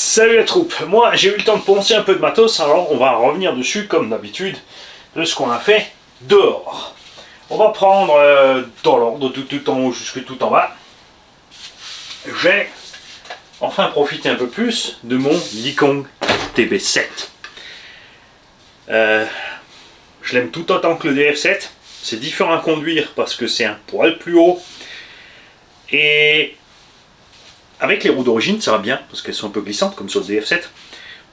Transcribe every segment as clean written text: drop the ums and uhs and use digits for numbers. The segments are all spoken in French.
Salut la troupe, moi j'ai eu le temps de poncer un peu de matos, alors on va revenir dessus comme d'habitude de ce qu'on a fait dehors. On va prendre dans l'ordre tout en haut jusque tout en bas. J'ai enfin profité un peu plus de mon Nikon DB7. Je l'aime tout autant que le DF7, c'est différent à conduire parce que c'est un poil plus haut. Et avec les roues d'origine, ça va bien, parce qu'elles sont un peu glissantes, comme sur le DF7.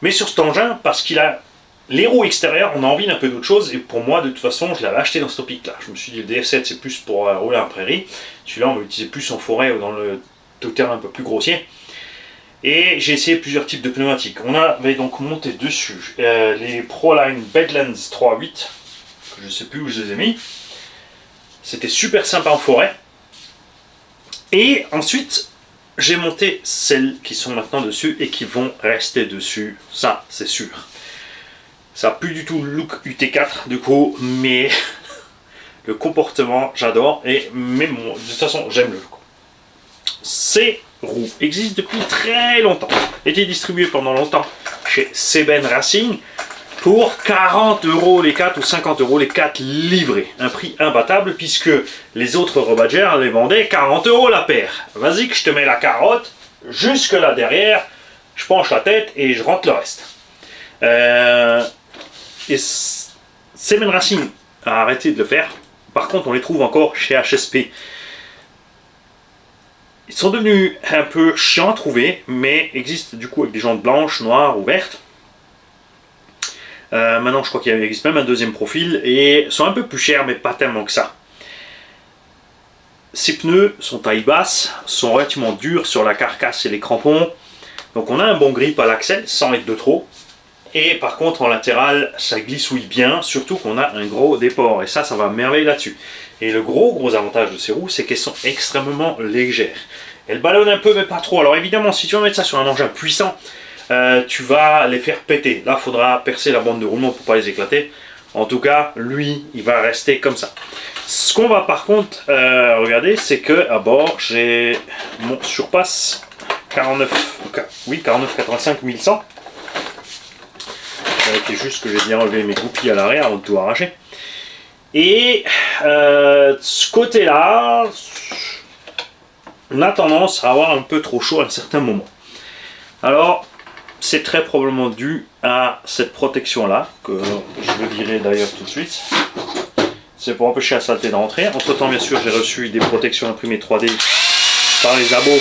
Mais sur cet engin, parce qu'il a les roues extérieures, on a envie d'un peu d'autre chose. Et pour moi, de toute façon, je l'avais acheté dans ce topic-là. Je me suis dit, le DF7, c'est plus pour rouler en prairie. Celui-là, on va l'utiliser plus en forêt ou dans le terrain un peu plus grossier. Et j'ai essayé plusieurs types de pneumatiques. On avait donc monté dessus les Proline Badlands 3.8, que je ne sais plus où je les ai mis. C'était super sympa en forêt. Et ensuite, j'ai monté celles qui sont maintenant dessus et qui vont rester dessus, ça c'est sûr. Ça n'a plus du tout le look UT4 du coup, mais le comportement j'adore et même de toute façon j'aime le look. Ces roues existent depuis très longtemps, étaient distribuées pendant longtemps chez Seben Racing pour 40 € les 4 ou 50 € les 4 livrés. Un prix imbattable puisque les autres rebadgers les vendaient 40 € la paire. Vas-y que je te mets la carotte, jusque là derrière, je penche la tête et je rentre le reste. Et Seben Racing a arrêté de le faire. Par contre on les trouve encore chez HSP. Ils sont devenus un peu chiants à trouver, mais existent du coup avec des jantes blanches, noires ou vertes. Maintenant je crois qu'il existe même un deuxième profil et sont un peu plus chers mais pas tellement que ça. Ces pneus sont taille basse, sont relativement durs sur la carcasse et les crampons, donc on a un bon grip à l'axle sans être de trop. Et par contre en latéral ça glissouille bien, surtout qu'on a un gros déport et ça va merveille là-dessus. Et le gros avantage de ces roues c'est qu'elles sont extrêmement légères. Elles ballonnent un peu mais pas trop. Alors évidemment si tu veux mettre ça sur un engin puissant, tu vas les faire péter. Là, il faudra percer la bande de roulement pour ne pas les éclater. En tout cas, lui, il va rester comme ça. Ce qu'on va par contre regarder, c'est que à bord, j'ai mon surpasse 4985 1100. C'est juste que j'ai bien relevé mes goupilles à l'arrière avant de tout arracher. Et de ce côté-là, on a tendance à avoir un peu trop chaud à un certain moment. Alors, c'est très probablement dû à cette protection là, que je vais virer d'ailleurs tout de suite. C'est pour empêcher la saleté d'entrer. Entre temps bien sûr j'ai reçu des protections imprimées 3D par les abos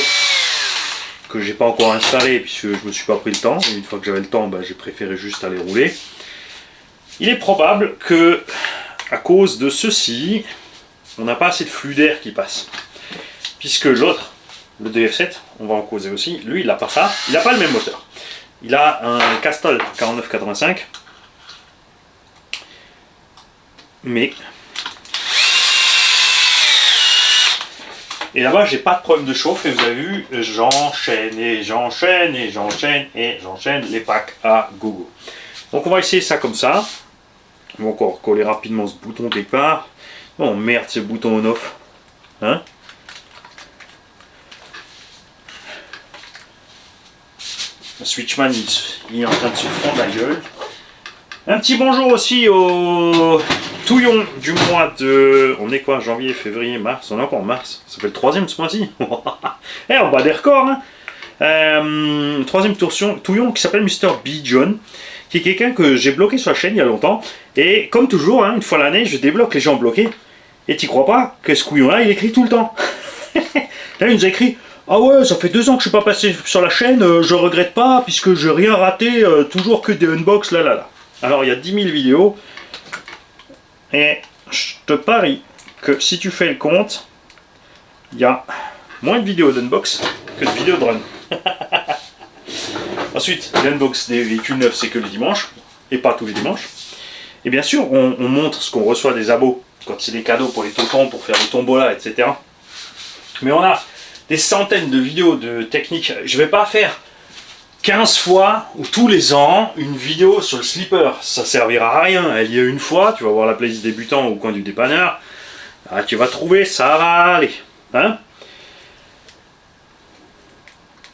que j'ai pas encore installées puisque je me suis pas pris le temps. Et une fois que j'avais le temps, j'ai préféré juste aller rouler. Il est probable que à cause de ceci, on n'a pas assez de flux d'air qui passe. Puisque l'autre, le DF7, on va en causer aussi, lui il n'a pas ça, il n'a pas le même moteur. Il a un Castrol 4985, mais et là-bas j'ai pas de problème de chauffe et vous avez vu, j'enchaîne et j'enchaîne et j'enchaîne et j'enchaîne les packs à gogo. Donc on va essayer ça comme ça. On va encore coller rapidement ce bouton quelque part. Oh merde, ce bouton on-off, hein? Le Switchman il est en train de se fondre la gueule. Un petit bonjour aussi au touillon du mois de... On est quoi? Janvier, février, mars? On est encore en mars. Ça fait le troisième ce mois-ci. Eh, on bat des records, hein. Troisième touillon qui s'appelle Mr. B. John, qui est quelqu'un que j'ai bloqué sur la chaîne il y a longtemps. Et comme toujours, hein, une fois l'année, je débloque les gens bloqués. Et tu crois pas que ce couillon-là, il écrit tout le temps. Là, il nous a écrit... Ah ouais, ça fait 2 ans que je suis pas passé sur la chaîne, je regrette pas, puisque j'ai rien raté, toujours que des unbox, là. Alors il y a 10 000 vidéos, et je te parie que si tu fais le compte, il y a moins de vidéos d'unbox que de vidéos de run. Ensuite, l'unbox des véhicules neufs, c'est que le dimanche, et pas tous les dimanches. Et bien sûr, on montre ce qu'on reçoit des abos, quand c'est des cadeaux pour les tontons, pour faire les tombolas, etc. Mais on a des centaines de vidéos de techniques. Je vais pas faire 15 fois ou tous les ans une vidéo sur le slipper. Ça servira à rien. Elle y est une fois, tu vas voir la playlist débutant au coin du dépanneur. Ah, tu vas trouver, ça va aller. Hein?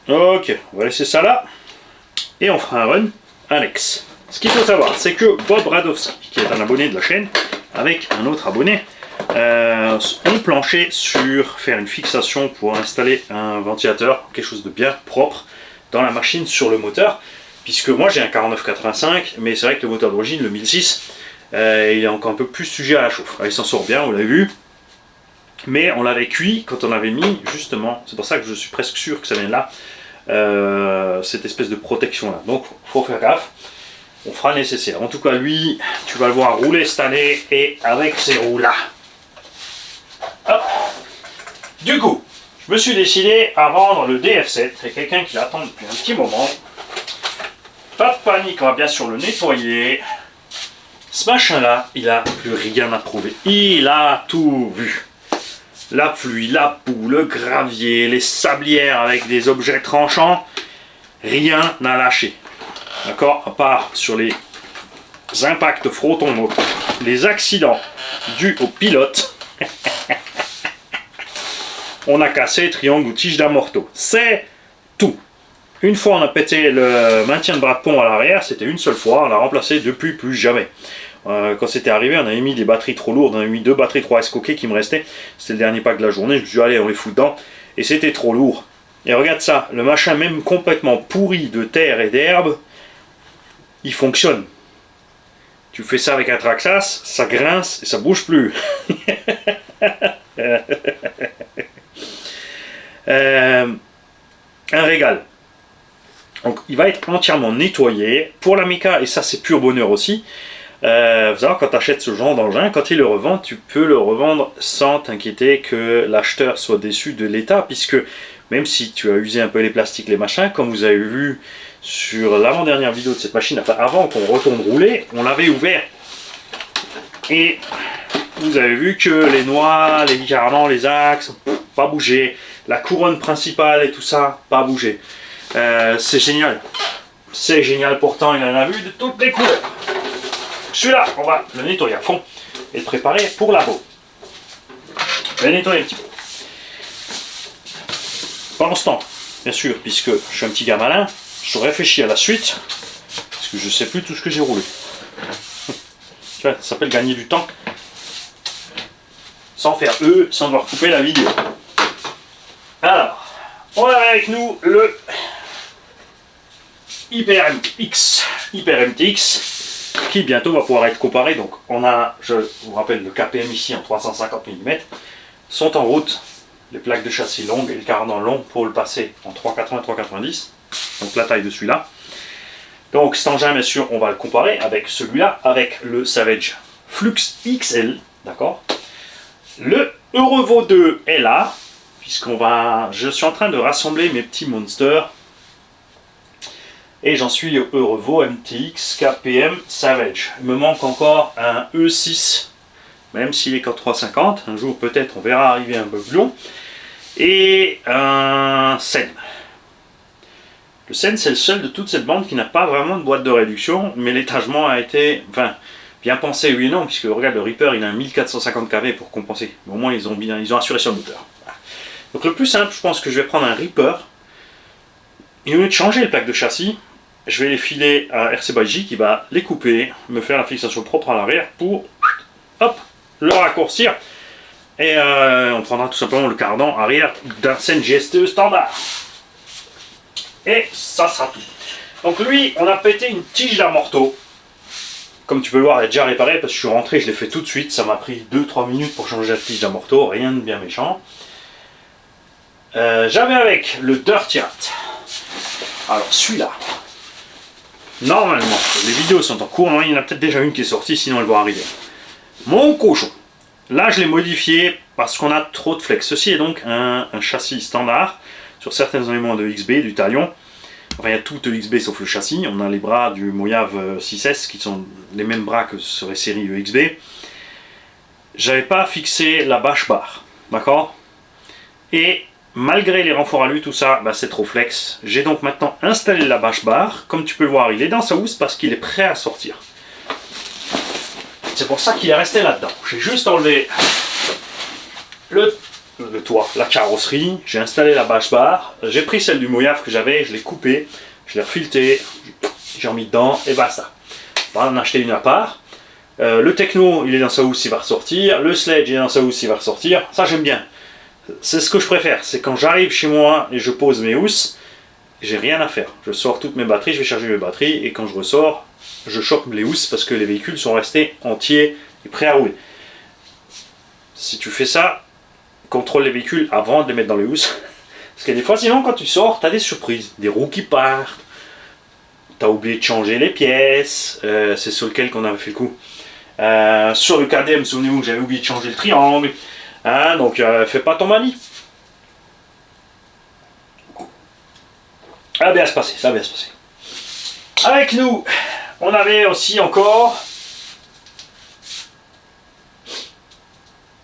Ok, on va laisser ça là. et on fera un run annexe. Ce qu'il faut savoir, c'est que Bob Radowski, qui est un abonné de la chaîne, avec un autre abonné, ont planché sur faire une fixation pour installer un ventilateur, quelque chose de bien propre dans la machine sur le moteur, puisque moi j'ai un 4985, mais c'est vrai que le moteur d'origine, le 1006, il est encore un peu plus sujet à la chauffe. Alors, il s'en sort bien, vous l'avez vu, mais on l'avait cuit quand on avait mis, justement, c'est pour ça que je suis presque sûr que ça vient de là, cette espèce de protection là. Donc il faut faire gaffe, on fera le nécessaire. En tout cas lui, tu vas le voir rouler cette année, et avec ces roues là. Hop. Du coup, je me suis décidé à vendre le DF7, il y a quelqu'un qui l'attend depuis un petit moment. Pas de panique, on va bien sûr le nettoyer. Ce machin là, il a plus rien à prouver, il a tout vu. La pluie, la boue, le gravier, les sablières avec des objets tranchants, rien n'a lâché. D'accord? À part sur les impacts frontons, les accidents dus au pilote, on a cassé triangle ou tige d'amorto. C'est tout. Une fois on a pété le maintien de bras de pont à l'arrière, c'était une seule fois, on l'a remplacé depuis plus jamais. Quand c'était arrivé, on avait mis des batteries trop lourdes, on avait mis 2 batteries 3S coquées qui me restaient, c'était le dernier pack de la journée, je me suis dit allez on les fout dedans, et c'était trop lourd. Et regarde ça, le machin même complètement pourri de terre et d'herbe, il fonctionne. Tu fais ça avec un Traxxas, ça grince et ça bouge plus. Un régal. Donc il va être entièrement nettoyé. Pour l'Amica, et ça c'est pur bonheur aussi, vous savez, quand tu achètes ce genre d'engin, quand il le revend, tu peux le revendre sans t'inquiéter que l'acheteur soit déçu de l'état, puisque même si tu as usé un peu les plastiques, les machins, comme vous avez vu sur l'avant-dernière vidéo de cette machine, enfin, avant qu'on retourne rouler, on l'avait ouvert. Et vous avez vu que les noix, les carnans, les axes, pas bougé. La couronne principale et tout ça, pas bougé. C'est génial. C'est génial, pourtant il en a vu de toutes les couleurs. Celui-là, on va le nettoyer à fond et le préparer pour la peau. Je vais nettoyer un petit peu. Pendant ce temps, bien sûr, puisque je suis un petit gars malin, je réfléchis à la suite, parce que je ne sais plus tout ce que j'ai roulé. Tu vois, ça s'appelle gagner du temps, sans faire sans devoir couper la vidéo. Alors, on a avec nous le Hyper MTX, qui bientôt va pouvoir être comparé. Donc on a, je vous rappelle, le KPM ici en 350 mm, sont en route les plaques de châssis longues et le cardan long pour le passer en 380-390, donc la taille de celui-là. Donc cet engin, bien sûr, on va le comparer avec celui-là, avec le Savage Flux XL, d'accord. Le Eurevo 2 est là, je suis en train de rassembler mes petits monsters, et j'en suis au Eurevo MTX KPM Savage. Il me manque encore un E6, même s'il est qu'en 350, un jour peut-être on verra arriver un peu plus long, et un Sen. Le Sen, c'est le seul de toute cette bande qui n'a pas vraiment de boîte de réduction, mais l'étagement a été, enfin, bien pensé, oui et non, puisque regarde, le Reaper il a un 1450 kV pour compenser, mais au moins ils ont assuré sur le moteur. Voilà. Donc le plus simple, je pense que je vais prendre un Reaper, et au lieu de changer les plaques de châssis, je vais les filer à RC by J qui va les couper, me faire la fixation propre à l'arrière pour, hop, le raccourcir. Et on prendra tout simplement le cardan arrière d'un Sen GSTE standard. Et ça sera tout. Donc lui, on a pété une tige d'amorto. Comme tu peux le voir, elle est déjà réparée parce que je suis rentré, je l'ai fait tout de suite. Ça m'a pris 2-3 minutes pour changer la tige d'amorto, rien de bien méchant. J'avais avec le Dirty Hat. Alors celui-là, normalement, les vidéos sont en cours, il y en a peut-être déjà une qui est sortie, sinon elles vont arriver. Mon cochon. Là, je l'ai modifié parce qu'on a trop de flex. Ceci est donc un châssis standard sur certains éléments de XB, du talion. Enfin, il y a tout de XB sauf le châssis. On a les bras du Moyave 6S qui sont les mêmes bras que sur les séries XB. J'avais pas fixé la bâche barre, d'accord? Et malgré les renforts à lui, tout ça, bah, c'est trop flex. J'ai donc maintenant installé la bâche barre. Comme tu peux le voir, il est dans sa housse parce qu'il est prêt à sortir. C'est pour ça qu'il est resté là-dedans. J'ai juste enlevé le toit, la carrosserie, j'ai installé la bâche barre, j'ai pris celle du Moyave que j'avais, je l'ai coupée je l'ai refilté, j'ai remis dedans et basta. On va en acheter une à part. Le Techno, il est dans sa housse, il va ressortir. Le Sledge, il est dans sa housse, il va ressortir. Ça, j'aime bien. C'est ce que je préfère. C'est quand j'arrive chez moi et je pose mes housses, j'ai rien à faire. Je sors toutes mes batteries, je vais charger mes batteries et quand je ressors, je choque les housses parce que les véhicules sont restés entiers et prêts à rouler. Si tu fais ça, contrôle les véhicules avant de les mettre dans les housses. Parce que des fois, sinon, quand tu sors, tu as des surprises. Des roues qui partent. Tu as oublié de changer les pièces. C'est sur lequel qu'on avait fait le coup. Sur le KDM, souvenez-vous que j'avais oublié de changer le triangle. Hein, donc, fais pas ton manie. Ça va bien se passer, ça va bien se passer. Avec nous, on avait aussi encore...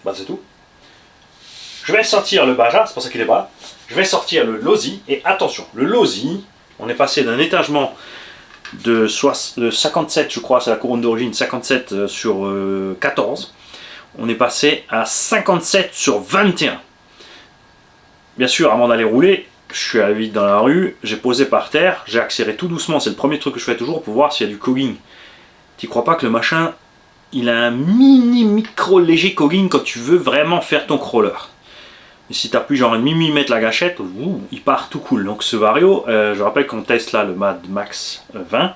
Bah c'est tout. Je vais sortir le Baja, c'est pour ça qu'il est pas là. Je vais sortir le Losi, et attention, le Losi, on est passé d'un étagement de 57, je crois, c'est la couronne d'origine, 57 sur 14. On est passé à 57 sur 21. Bien sûr, avant d'aller rouler, je suis allé vite dans la rue, j'ai posé par terre, j'ai accéléré tout doucement, c'est le premier truc que je fais toujours pour voir s'il y a du cogging. Tu crois pas que le machin, il a un micro léger cogging quand tu veux vraiment faire ton crawler. Et si tu appuies genre un millimètre la gâchette, il part tout cool. Donc ce Vario, je rappelle qu'on teste là le Mad Max 20,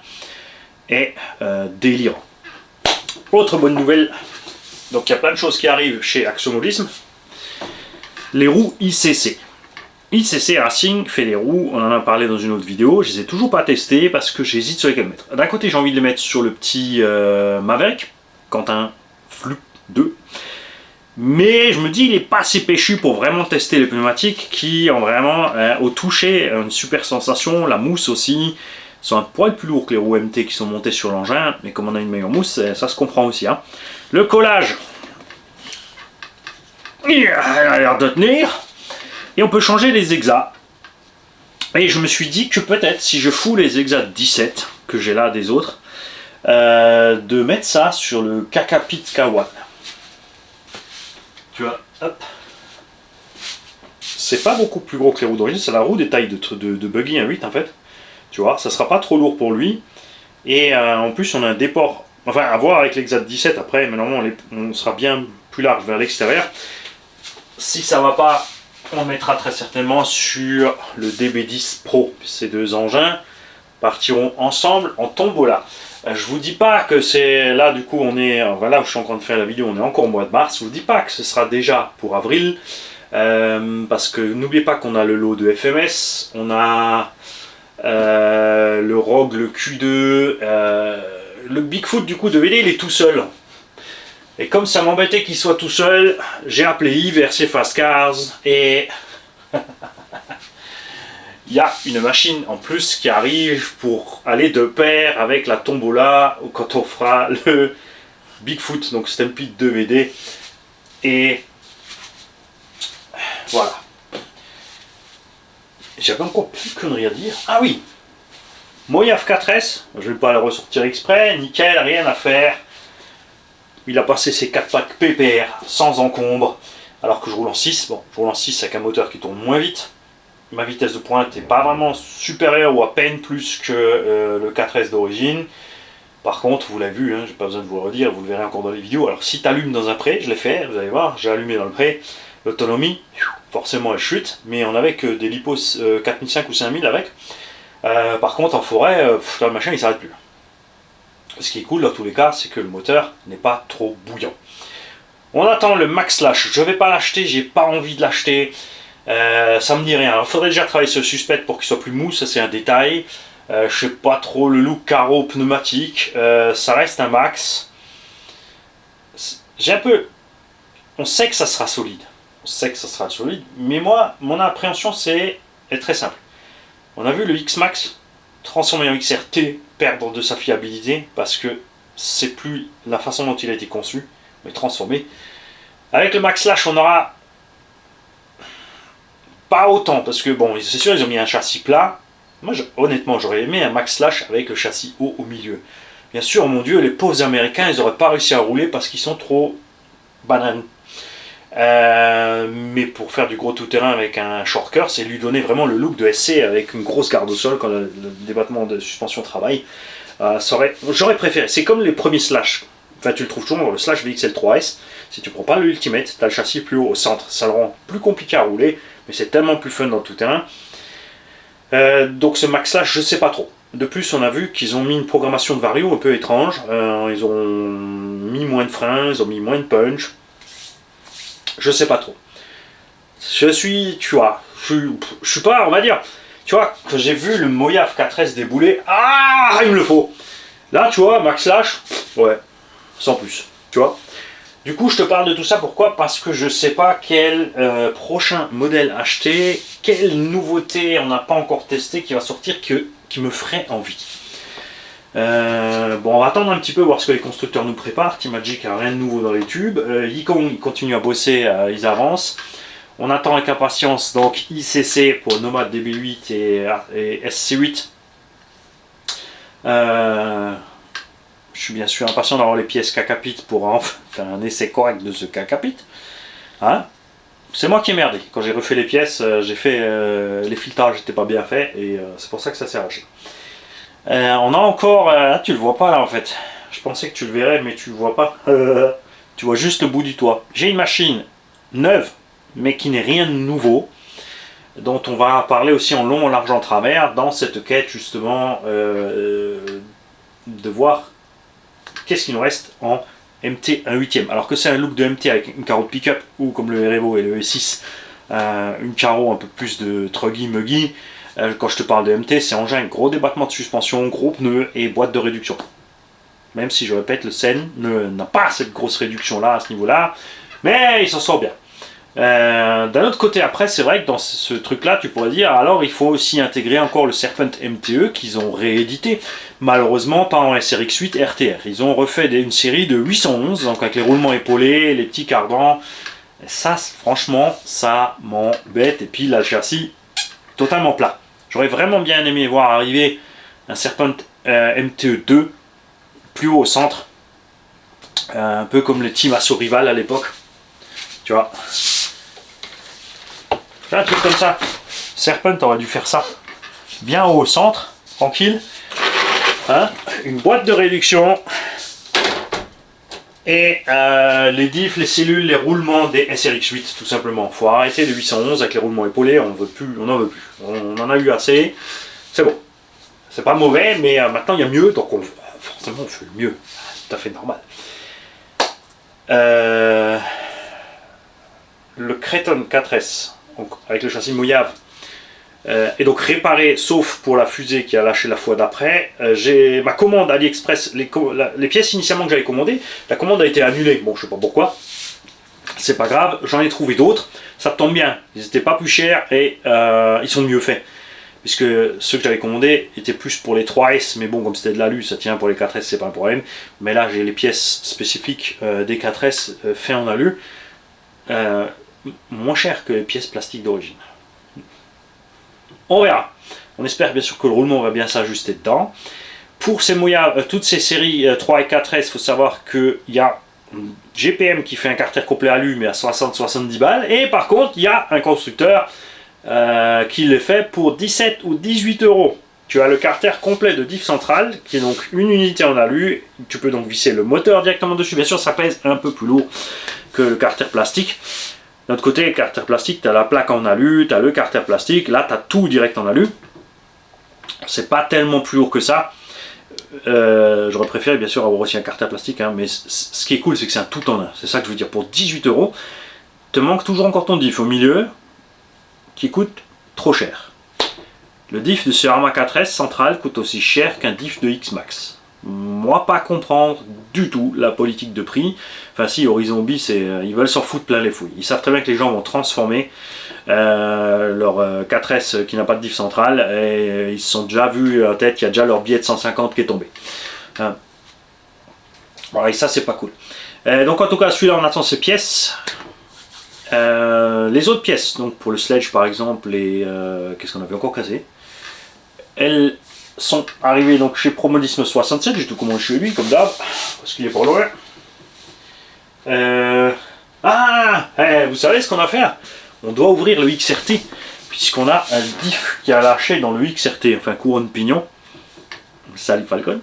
est délirant. Autre bonne nouvelle, donc il y a plein de choses qui arrivent chez Axomobilisme. Les roues ICC. ICC Racing fait des roues, on en a parlé dans une autre vidéo, je les ai toujours pas testées parce que j'hésite sur lesquelles mettre. D'un côté j'ai envie de les mettre sur le petit Maverick, Quentin Flux 2, mais je me dis il n'est pas assez péchu pour vraiment tester les pneumatiques qui ont vraiment au toucher une super sensation, la mousse aussi, sont un poil plus lourds que les roues MT qui sont montées sur l'engin, mais comme on a une meilleure mousse, ça se comprend aussi. Hein. Le collage, il a l'air de tenir. Et on peut changer les exas. Et je me suis dit que peut-être, si je fous les exas 17, que j'ai là des autres, de mettre ça sur le Kakapit K1. Tu vois, hop. C'est pas beaucoup plus gros que les roues d'origine, c'est la roue des tailles de buggy 1.8 en fait. Tu vois, ça sera pas trop lourd pour lui. Et en plus, on a un déport, enfin à voir avec l'exat 17 après, mais normalement on sera bien plus large vers l'extérieur. Si ça va pas, on mettra très certainement sur le DB10 Pro. Ces deux engins partiront ensemble en tombola. Je vous dis pas que c'est là, du coup, on est, voilà où je suis en train de faire la vidéo, on est encore au mois de mars. Je vous dis pas que ce sera déjà pour avril, parce que n'oubliez pas qu'on a le lot de FMS, on a le Rogue, le Q2, le Bigfoot du coup de VD, il est tout seul. Et comme ça m'embêtait qu'il soit tout seul, j'ai appelé Yves RC Fast Cars et il y a une machine en plus qui arrive pour aller de pair avec la tombola quand on fera le Bigfoot, donc Stampede 2VD. Et voilà. J'avais encore plus de conneries à dire. Ah oui, Moyaf 4S, je ne vais pas le ressortir exprès, nickel, rien à faire. Il a passé ses 4 packs PPR sans encombre, alors que je roule en 6. Bon, je roule en 6 avec un moteur qui tourne moins vite. Ma vitesse de pointe n'est pas vraiment supérieure ou à peine plus que le 4S d'origine. Par contre, vous l'avez vu, hein, j'ai pas besoin de vous le redire, vous le verrez encore dans les vidéos. Alors si tu allumes dans un pré, je l'ai fait, vous allez voir, j'ai allumé dans le pré, l'autonomie, forcément elle chute, mais on avait que des lipos 4005 ou 5000 avec. Par contre en forêt, le machin il s'arrête plus. Ce qui est cool dans tous les cas, c'est que le moteur n'est pas trop bouillant. On attend le Max Slash, je vais pas l'acheter, j'ai pas envie de l'acheter. Ça me dit rien. Il faudrait déjà travailler sur le suspect pour qu'il soit plus mou, ça c'est un détail. Je sais pas trop le look carreau pneumatique, ça reste un Max. J'ai un peu... On sait que ça sera solide. On sait que ça sera solide, mais moi, mon appréhension est très simple. On a vu le X-Max transformé en XRT perdre de sa fiabilité parce que c'est plus la façon dont il a été conçu, mais transformé. Avec le Max Slash, on aura pas autant parce que bon, c'est sûr, ils ont mis un châssis plat. Moi, honnêtement, j'aurais aimé un Max Slash avec le châssis haut au milieu. Bien sûr, mon Dieu, les pauvres Américains, ils n'auraient pas réussi à rouler parce qu'ils sont trop bananes. Mais pour faire du gros tout-terrain avec un shortcut, c'est lui donner vraiment le look de SC avec une grosse garde au sol quand le débattement de suspension travaille. J'aurais préféré. C'est comme les premiers Slash. Enfin, tu le trouves toujours, le Slash VXL3S. Si tu prends pas le Ultimate, tu as le châssis plus haut au centre. Ça le rend plus compliqué à rouler, mais c'est tellement plus fun dans tout terrain. Donc ce Max Slash, je sais pas trop. De plus, on a vu qu'ils ont mis une programmation de vario un peu étrange. Ils ont mis moins de freins, ils ont mis moins de punch. Je sais pas trop. Je suis pas, on va dire, tu vois, quand j'ai vu le Mojave 4S débouler, ah, il me le faut. Là, tu vois, Max Slash, ouais, sans plus, tu vois. Du coup, je te parle de tout ça, pourquoi? Parce que je sais pas quel prochain modèle acheter, quelle nouveauté on n'a pas encore testé qui va sortir qui me ferait envie. Bon, on va attendre un petit peu, voir ce que les constructeurs nous préparent. Team Magic a rien de nouveau dans les tubes. Yikon, ils continuent à bosser, ils avancent. On attend avec impatience donc ICC pour Nomad DB8 et SC8. Je suis bien sûr impatient d'avoir les pièces Kakapit pour faire un essai correct de ce Kakapit. Hein, c'est moi qui ai merdé. Quand j'ai refait les pièces, j'ai fait les filtrages n'étaient pas bien faits et c'est pour ça que ça s'est arraché. On a encore, tu le vois pas là en fait. Je pensais que tu le verrais, mais tu le vois pas. Tu vois juste le bout du toit. J'ai une machine neuve, mais qui n'est rien de nouveau, dont on va parler aussi en long, en large, en travers, dans cette quête justement de voir qu'est-ce qu'il nous reste en MT 1/8. Alors que c'est un look de MT avec une carreau de pick-up, ou comme le Revo et le E6, une carreau un peu plus de truggy-muggy. Quand je te parle de MT, c'est engin, gros débattement de suspension, gros pneus et boîte de réduction. Même si je répète, le Sen n'a pas cette grosse réduction là à ce niveau là, mais il s'en sort bien. D'un autre côté, après, c'est vrai que dans ce truc là, tu pourrais dire alors il faut aussi intégrer encore le Serpent MTE qu'ils ont réédité. Malheureusement, pas en SRX8 RTR. Ils ont refait une série de 811, donc avec les roulements épaulés, les petits cardans. Ça, franchement, ça m'embête. Et puis là, le châssis totalement plat. J'aurais vraiment bien aimé voir arriver un Serpent MTE2 plus haut au centre, un peu comme le Team Assaut Rival à l'époque. Tu vois, un truc comme ça. Serpent aurait dû faire ça. Bien haut au centre, tranquille. Hein, une boîte de réduction. Et les diffs, les cellules, les roulements des SRX8 tout simplement. Faut arrêter de 811 avec les roulements épaulés, on n'en veut plus. On en a eu assez. C'est bon. C'est pas mauvais, mais maintenant il y a mieux, donc forcément on fait le mieux. Tout à fait normal. Le Creton 4S, donc avec le châssis Mojave, est donc réparé, sauf pour la fusée qui a lâché la fois d'après. J'ai ma commande AliExpress, les pièces initialement que j'avais commandées, la commande a été annulée. Bon, je sais pas pourquoi. C'est pas grave, j'en ai trouvé d'autres. Ça tombe bien, ils n'étaient pas plus chers et ils sont mieux faits. Puisque ceux que j'avais commandés étaient plus pour les 3S, mais bon, comme c'était de l'alu, ça tient pour les 4S, c'est pas un problème. Mais là, j'ai les pièces spécifiques des 4S faits en alu, moins cher que les pièces plastiques d'origine. On verra. On espère bien sûr que le roulement va bien s'ajuster dedans. Pour ces Mojave, toutes ces séries 3 et 4S, il faut savoir qu'il y a GPM qui fait un carter complet alu, mais à 60-70 balles. Et par contre, il y a un constructeur qui le fait pour 17 ou 18 euros. Tu as le carter complet de diff centrale, qui est donc une unité en alu. Tu peux donc visser le moteur directement dessus. Bien sûr, ça pèse un peu plus lourd que le carter plastique. De l'autre côté, le carter plastique, tu as la plaque en alu, tu as le carter plastique. Là, tu as tout direct en alu. C'est pas tellement plus lourd que ça. J'aurais préféré bien sûr avoir aussi un carter plastique, hein, mais ce qui est cool, c'est que c'est un tout en un. C'est ça que je veux dire. Pour 18 euros, te manque toujours encore ton diff au milieu, qui coûte trop cher. Le diff de ce Arma 4S central coûte aussi cher qu'un diff de X-Max. Moi, pas comprendre du tout la politique de prix. Enfin si, Horizon B, ils veulent s'en foutre plein les fouilles. Ils savent très bien que les gens vont transformer leur 4S qui n'a pas de diff central, et ils se sont déjà vus en tête, il y a déjà leur billet de 150 qui est tombé. Voilà, et ça c'est pas cool. Donc en tout cas, celui-là, on attend ces pièces. Les autres pièces, donc pour le sledge par exemple, qu'est-ce qu'on avait encore casé, elles sont arrivées donc chez Promodisme 67, j'ai tout commandé chez lui comme d'hab, parce qu'il est pas loin. Ah, vous savez ce qu'on va faire? On doit ouvrir le XRT, puisqu'on a un diff qui a lâché dans le XRT, enfin couronne pignon. Salut Falcon.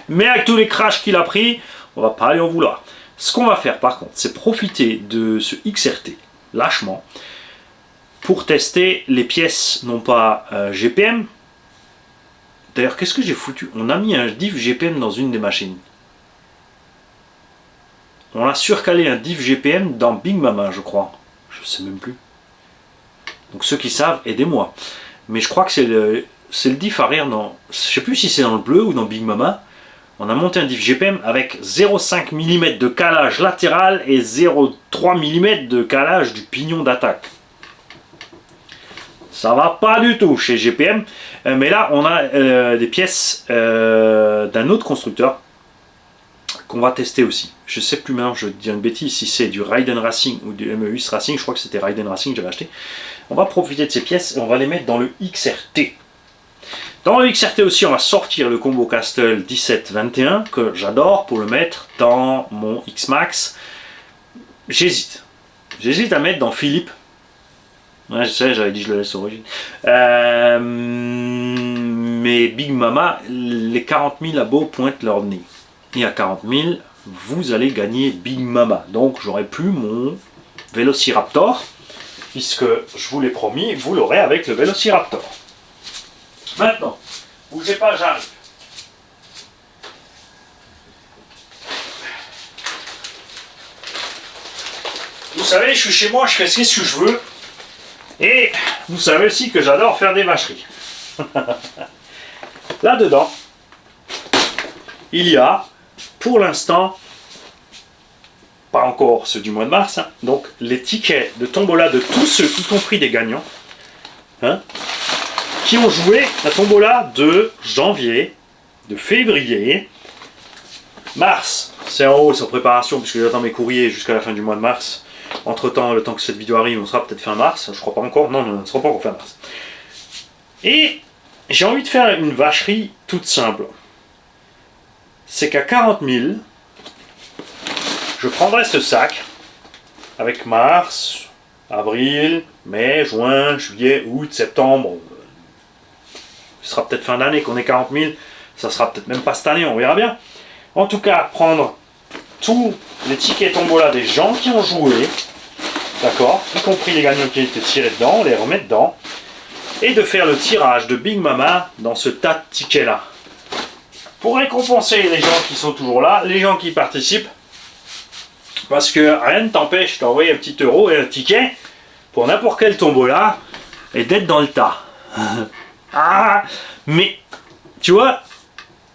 Mais avec tous les crashs qu'il a pris, on va pas aller en vouloir. Ce qu'on va faire par contre, c'est profiter de ce XRT, lâchement, pour tester les pièces, non pas GPM. D'ailleurs, qu'est-ce que j'ai foutu? On a mis un diff GPM dans une des machines. On a surcalé un diff GPM dans Big Mama, je crois. Je sais même plus. Donc ceux qui savent, aidez-moi. Mais je crois que c'est le diff arrière dans... Je sais plus si c'est dans le bleu ou dans Big Mama. On a monté un diff GPM avec 0,5 mm de calage latéral et 0,3 mm de calage du pignon d'attaque. Ça va pas du tout chez GPM. Mais là, on a des pièces d'un autre constructeur qu'on va tester aussi. Je sais plus maintenant, je dis une bêtise, si c'est du Raiden Racing ou du MEUS Racing. Je crois que c'était Raiden Racing que j'avais acheté. On va profiter de ces pièces et on va les mettre dans le XRT. Dans le XRT aussi, on va sortir le combo Castle 17-21 que j'adore pour le mettre dans mon X-Max. J'hésite. J'hésite à mettre dans Philippe. Ouais, je sais, j'avais dit je le laisse origine. Mais Big Mama, les 40 000 abos pointent leur nez. Et à 40 000, vous allez gagner Big Mama. Donc j'aurai plus mon Vélociraptor, puisque je vous l'ai promis, vous l'aurez avec le Vélociraptor. Maintenant, bougez pas, j'arrive. Vous savez, je suis chez moi, je fais ce que je veux. Et vous savez aussi que j'adore faire des vacheries. Là-dedans, il y a, pour l'instant, pas encore ceux du mois de mars, hein, donc les tickets de tombola de tous ceux, y compris des gagnants, hein, qui ont joué la tombola de janvier, de février, mars. C'est en haut, c'est en préparation, puisque j'attends mes courriers jusqu'à la fin du mois de mars. Entre temps, le temps que cette vidéo arrive, on sera peut-être fin mars. Je crois pas encore. Non, on ne sera pas encore fin mars. Et j'ai envie de faire une vacherie toute simple. C'est qu'à 40 000, je prendrai ce sac avec mars, avril, mai, juin, juillet, août, septembre. Ce sera peut-être fin d'année qu'on est 40 000. Ça sera peut-être même pas cette année, on verra bien. En tout cas, prendre tous les tickets tombola des gens qui ont joué, d'accord, y compris les gagnants qui ont été tirés dedans, les remettre dedans, et de faire le tirage de Big Mama dans ce tas de tickets là. Pour récompenser les gens qui sont toujours là, les gens qui participent, parce que rien ne t'empêche d'envoyer un petit euro et un ticket pour n'importe quel tombola et d'être dans le tas. Ah, mais tu vois,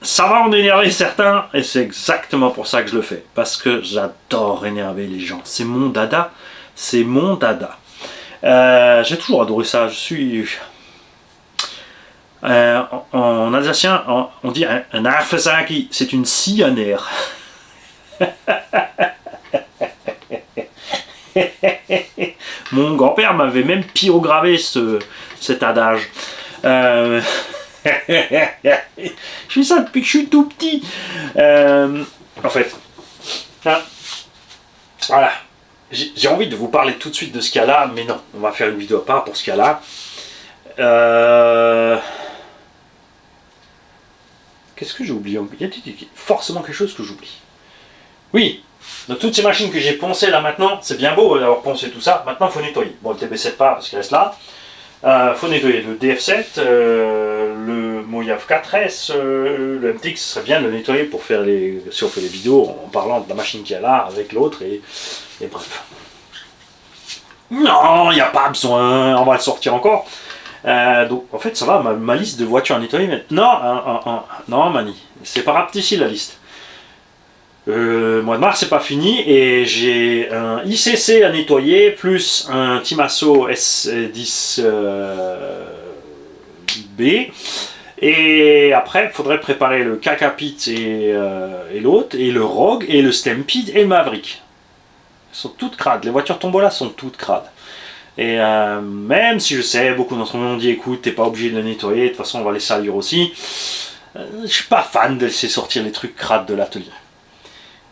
ça va en énerver certains, et c'est exactement pour ça que je le fais. Parce que j'adore énerver les gens. C'est mon dada. C'est mon dada. J'ai toujours adoré ça. Je suis... en alsacien, on dit un arfesaki. C'est une scie à nerf. Mon grand-père m'avait même pyrogravé cet adage. Je fais ça depuis que je suis tout petit. En fait, hein, voilà. J'ai envie de vous parler tout de suite de ce qu'il y a là, mais non, on va faire une vidéo à part pour ce qu'il y a là. Qu'est-ce que j'ai oublié? Il y a forcément quelque chose que j'oublie. Oui, donc toutes ces machines que j'ai poncées là maintenant, c'est bien beau d'avoir poncé tout ça. Maintenant, il faut nettoyer. Bon, le TB7 pas parce qu'il reste là. Faut nettoyer le DF7, le Moyav 4S, le MTX, ce serait bien de le nettoyer pour faire si on fait les vidéos en parlant de la machine qu'il y a là avec l'autre et bref. Non, il n'y a pas besoin, on va le sortir encore. Donc en fait ça va, ma liste de voitures à nettoyer maintenant. Non Mani, c'est pas rapetissé la liste. Le mois de mars c'est pas fini et j'ai un ICC à nettoyer plus un Timasso S10 B et après il faudrait préparer le Kakapit et l'autre et le Rogue et le Stampede et le Maverick. Elles sont toutes crades, les voitures tombola sont toutes crades. Et même si je sais, beaucoup d'entre vous m'ont dit écoute, t'es pas obligé de les nettoyer, de toute façon on va les salir aussi. Je suis pas fan de laisser sortir les trucs crades de l'atelier.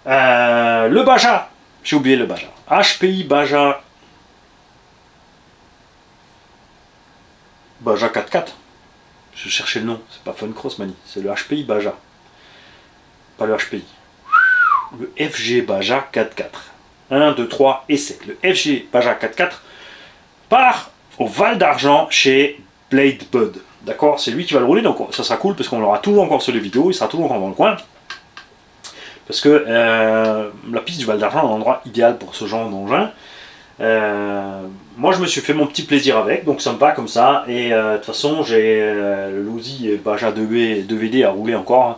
Le Baja, j'ai oublié le Baja. HPI Baja. Baja 4x4. Je cherchais le nom, c'est pas Fun Cross Mani, c'est le HPI Baja. Pas le HPI. Le FG Baja 4x4. 1, 2, 3, essai. Le FG Baja 4x4 part au Val d'Argent chez Blade Bud. D'accord, c'est lui qui va le rouler, donc ça sera cool parce qu'on l'aura toujours encore sur les vidéos, il sera toujours encore dans le coin. Parce que la piste du Val d'Argent est un endroit idéal pour ce genre d'engin. Moi je me suis fait mon petit plaisir avec, donc ça me va comme ça. Et de toute façon j'ai le Losi Baja 2VD à rouler encore.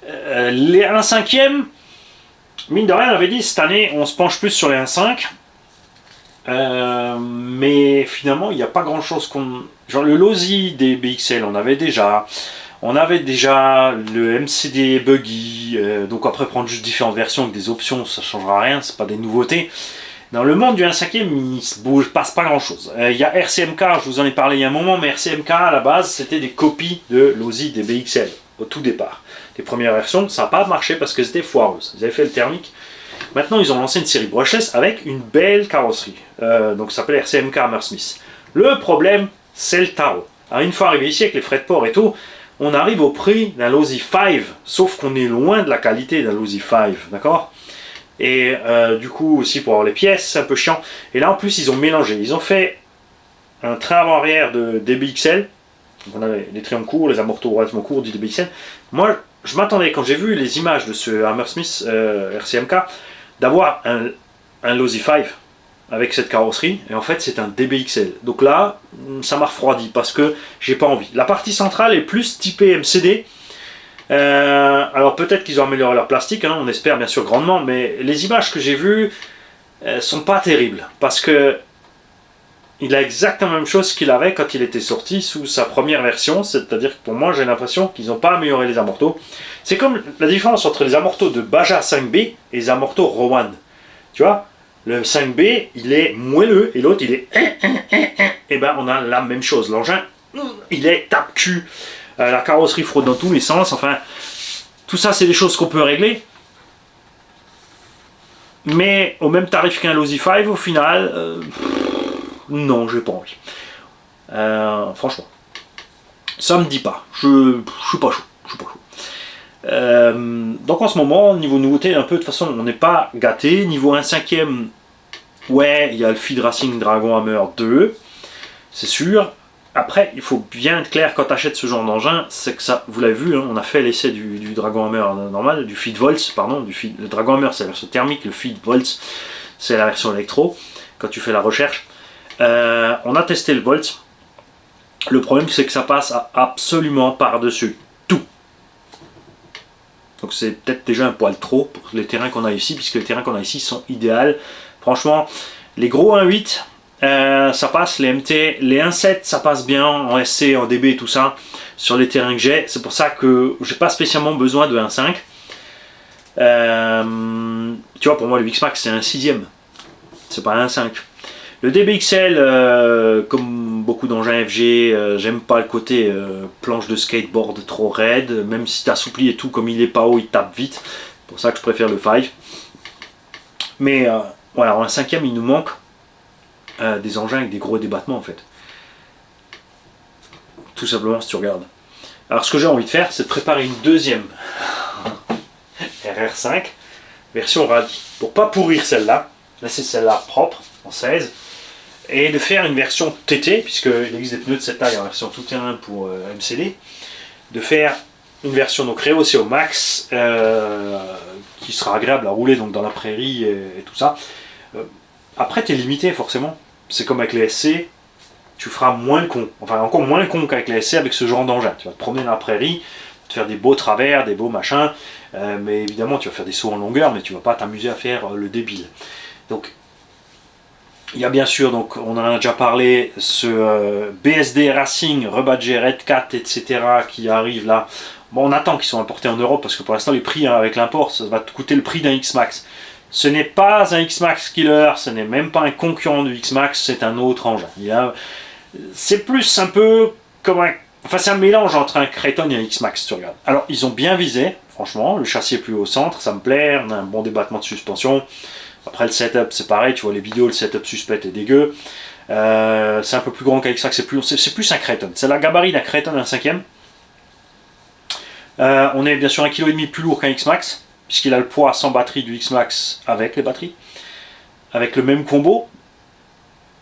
Les 1/5e, mine de rien, on avait dit cette année on se penche plus sur les 1/5. Mais finalement il n'y a pas grand chose qu'on... Genre le Losi des BXL on avait déjà. On avait déjà le MCD Buggy, donc après prendre juste différentes versions avec des options, ça ne changera rien, c'est pas des nouveautés. Dans le monde du 1/5e, il ne passe pas grand chose. Il y a RCMK, je vous en ai parlé il y a un moment, mais RCMK à la base c'était des copies de Losi des BXL au tout départ. Les premières versions, ça n'a pas marché parce qu'elles étaient foireuses. Ils avaient fait le thermique. Maintenant ils ont lancé une série brushless avec une belle carrosserie. Donc ça s'appelle RCMK Hammersmith. Le problème, c'est le tarot. Alors une fois arrivé ici avec les frais de port et tout, on arrive au prix d'un Losi 5, sauf qu'on est loin de la qualité d'un Losi 5, d'accord? Et du coup, aussi pour avoir les pièces, c'est un peu chiant. Et là, en plus, ils ont mélangé. Ils ont fait un train avant-arrière de DBXL. Donc on a les triangles courts, les amortos relativement courts du DBXL. Moi, je m'attendais, quand j'ai vu les images de ce Hammersmith RCMK, d'avoir un Losi 5 avec cette carrosserie, et en fait c'est un DBXL. Donc là, ça m'a refroidi parce que j'ai pas envie. La partie centrale est plus typée MCD. Alors peut-être qu'ils ont amélioré leur plastique, hein, on espère bien sûr grandement, mais les images que j'ai vues sont pas terribles parce que il a exactement la même chose qu'il avait quand il était sorti sous sa première version, c'est-à-dire que pour moi j'ai l'impression qu'ils n'ont pas amélioré les amortos. C'est comme la différence entre les amortos de Baja 5B et les amortos Rowan. Tu vois, le 5B il est moelleux et l'autre il est et ben on a la même chose. L'engin il est tape-cul, la carrosserie fraude dans tous les sens. Enfin, tout ça c'est des choses qu'on peut régler. Mais au même tarif qu'un Losi 5 au final, non, j'ai pas envie. Franchement, ça me dit pas. Je suis pas chaud. Je suis pas chaud. Donc en ce moment, niveau nouveauté, un peu de toute façon, on n'est pas gâté. Niveau 1/5e, ouais, il y a le Feed Racing Dragon Hammer 2, c'est sûr. Après, il faut bien être clair quand tu achètes ce genre d'engin, c'est que ça, vous l'avez vu, hein, on a fait l'essai du Dragon Hammer normal, du Feed Volts, pardon, le Dragon Hammer c'est la version thermique, le Feed Volts c'est la version électro, quand tu fais la recherche. On a testé le Volt. Le problème c'est que ça passe absolument par-dessus tout. Donc c'est peut-être déjà un poil trop pour les terrains qu'on a ici, puisque les terrains qu'on a ici sont idéaux. Franchement, les gros 1.8, ça passe, les MT, les 1.7 ça passe bien en SC, en DB et tout ça, sur les terrains que j'ai. C'est pour ça que j'ai pas spécialement besoin de 1.5. Tu vois, pour moi le X-Max c'est un 6e, c'est pas un 1.5. Le DBXL, comme beaucoup d'engins FG, j'aime pas le côté planche de skateboard trop raide, même si t'assouplis et tout, comme il est pas haut, il tape vite. C'est pour ça que je préfère le 5. Mais voilà, en 1/5e, il nous manque des engins avec des gros débattements en fait. Tout simplement si tu regardes. Alors ce que j'ai envie de faire, c'est de préparer une deuxième RR5, version rallye, pour pas pourrir celle-là, laisser celle-là propre, en 16. Et de faire une version TT, puisqu'il existe des pneus de cette taille en version tout-terrain pour MCD, de faire une version donc rehaussée au max, qui sera agréable à rouler donc dans la prairie et tout ça. Après, tu es limité forcément, c'est comme avec les SC, tu feras moins le con, enfin encore moins le con qu'avec les SC avec ce genre d'engin. Tu vas te promener dans la prairie, te faire des beaux travers, des beaux machins, mais évidemment tu vas faire des sauts en longueur, mais tu vas pas t'amuser à faire le débile. Donc, il y a bien sûr, donc on en a déjà parlé, ce BSD Racing, rebadgé Red Cat, etc. qui arrive là. Bon, on attend qu'ils soient importés en Europe parce que pour l'instant les prix hein, avec l'import, ça va te coûter le prix d'un X-Max. Ce n'est pas un X-Max killer, ce n'est même pas un concurrent du X-Max, c'est un autre engin. C'est plus un peu comme un... Enfin, c'est un mélange entre un Kraton et un X-Max, tu regardes. Alors, ils ont bien visé, franchement. Le châssis est plus au centre, ça me plaît. On a un bon débattement de suspension. Après le setup, c'est pareil, tu vois les vidéos, le setup suspect est dégueu. C'est un peu plus grand qu'avec ça, c'est plus un Kraton. C'est la gabarit d'un Kraton, un 5e. On est bien sûr 1,5 kg plus lourd qu'un X-Max, puisqu'il a le poids sans batterie du X-Max avec les batteries, avec le même combo.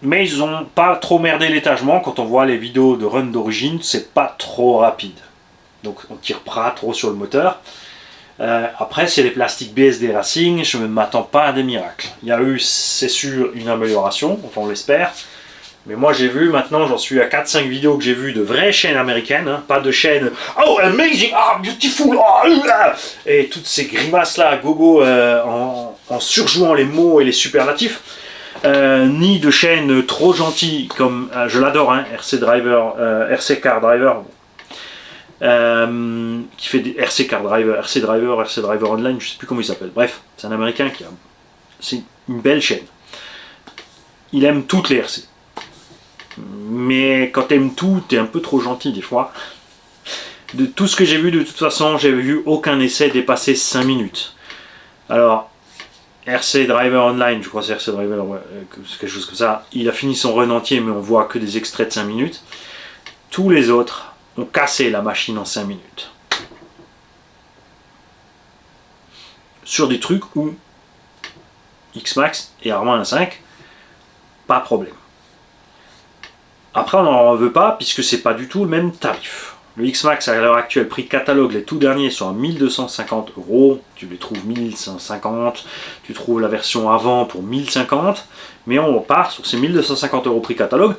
Mais ils n'ont pas trop merdé l'étagement. Quand on voit les vidéos de run d'origine, c'est pas trop rapide. Donc on tire pas trop sur le moteur. Après, c'est les plastiques BSD Racing, je ne m'attends pas à des miracles. Il y a eu, c'est sûr, une amélioration, enfin on l'espère. Mais moi j'ai vu, maintenant j'en suis à 4-5 vidéos que j'ai vues de vraies chaînes américaines, hein, pas de chaînes oh amazing, ah beautiful, et toutes ces grimaces là, gogo, en surjouant les mots et les superlatifs. Ni de chaînes trop gentilles comme, je l'adore, hein, RC Driver, RC Car Driver. Qui fait des RC Car Driver, RC Driver Online, je sais plus comment il s'appelle. Bref, c'est un américain qui a. C'est une belle chaîne. Il aime toutes les RC. Mais quand t'aimes tout, t'es un peu trop gentil des fois. De tout ce que j'ai vu, de toute façon, j'ai vu aucun essai dépasser 5 minutes. Alors, RC Driver Online, je crois que c'est RC Driver, ouais, quelque chose comme ça. Il a fini son run entier, mais on voit que des extraits de 5 minutes. Tous les autres ont cassé la machine en 5 minutes. Sur des trucs où X-Max et Arma 1.5, pas de problème. Après, on n'en veut pas puisque c'est pas du tout le même tarif. Le X-Max à l'heure actuelle, prix catalogue, les tout derniers sont à 1250 €. Tu les trouves 1150, tu trouves la version avant pour 1050, mais on part sur ces 1250 € prix catalogue.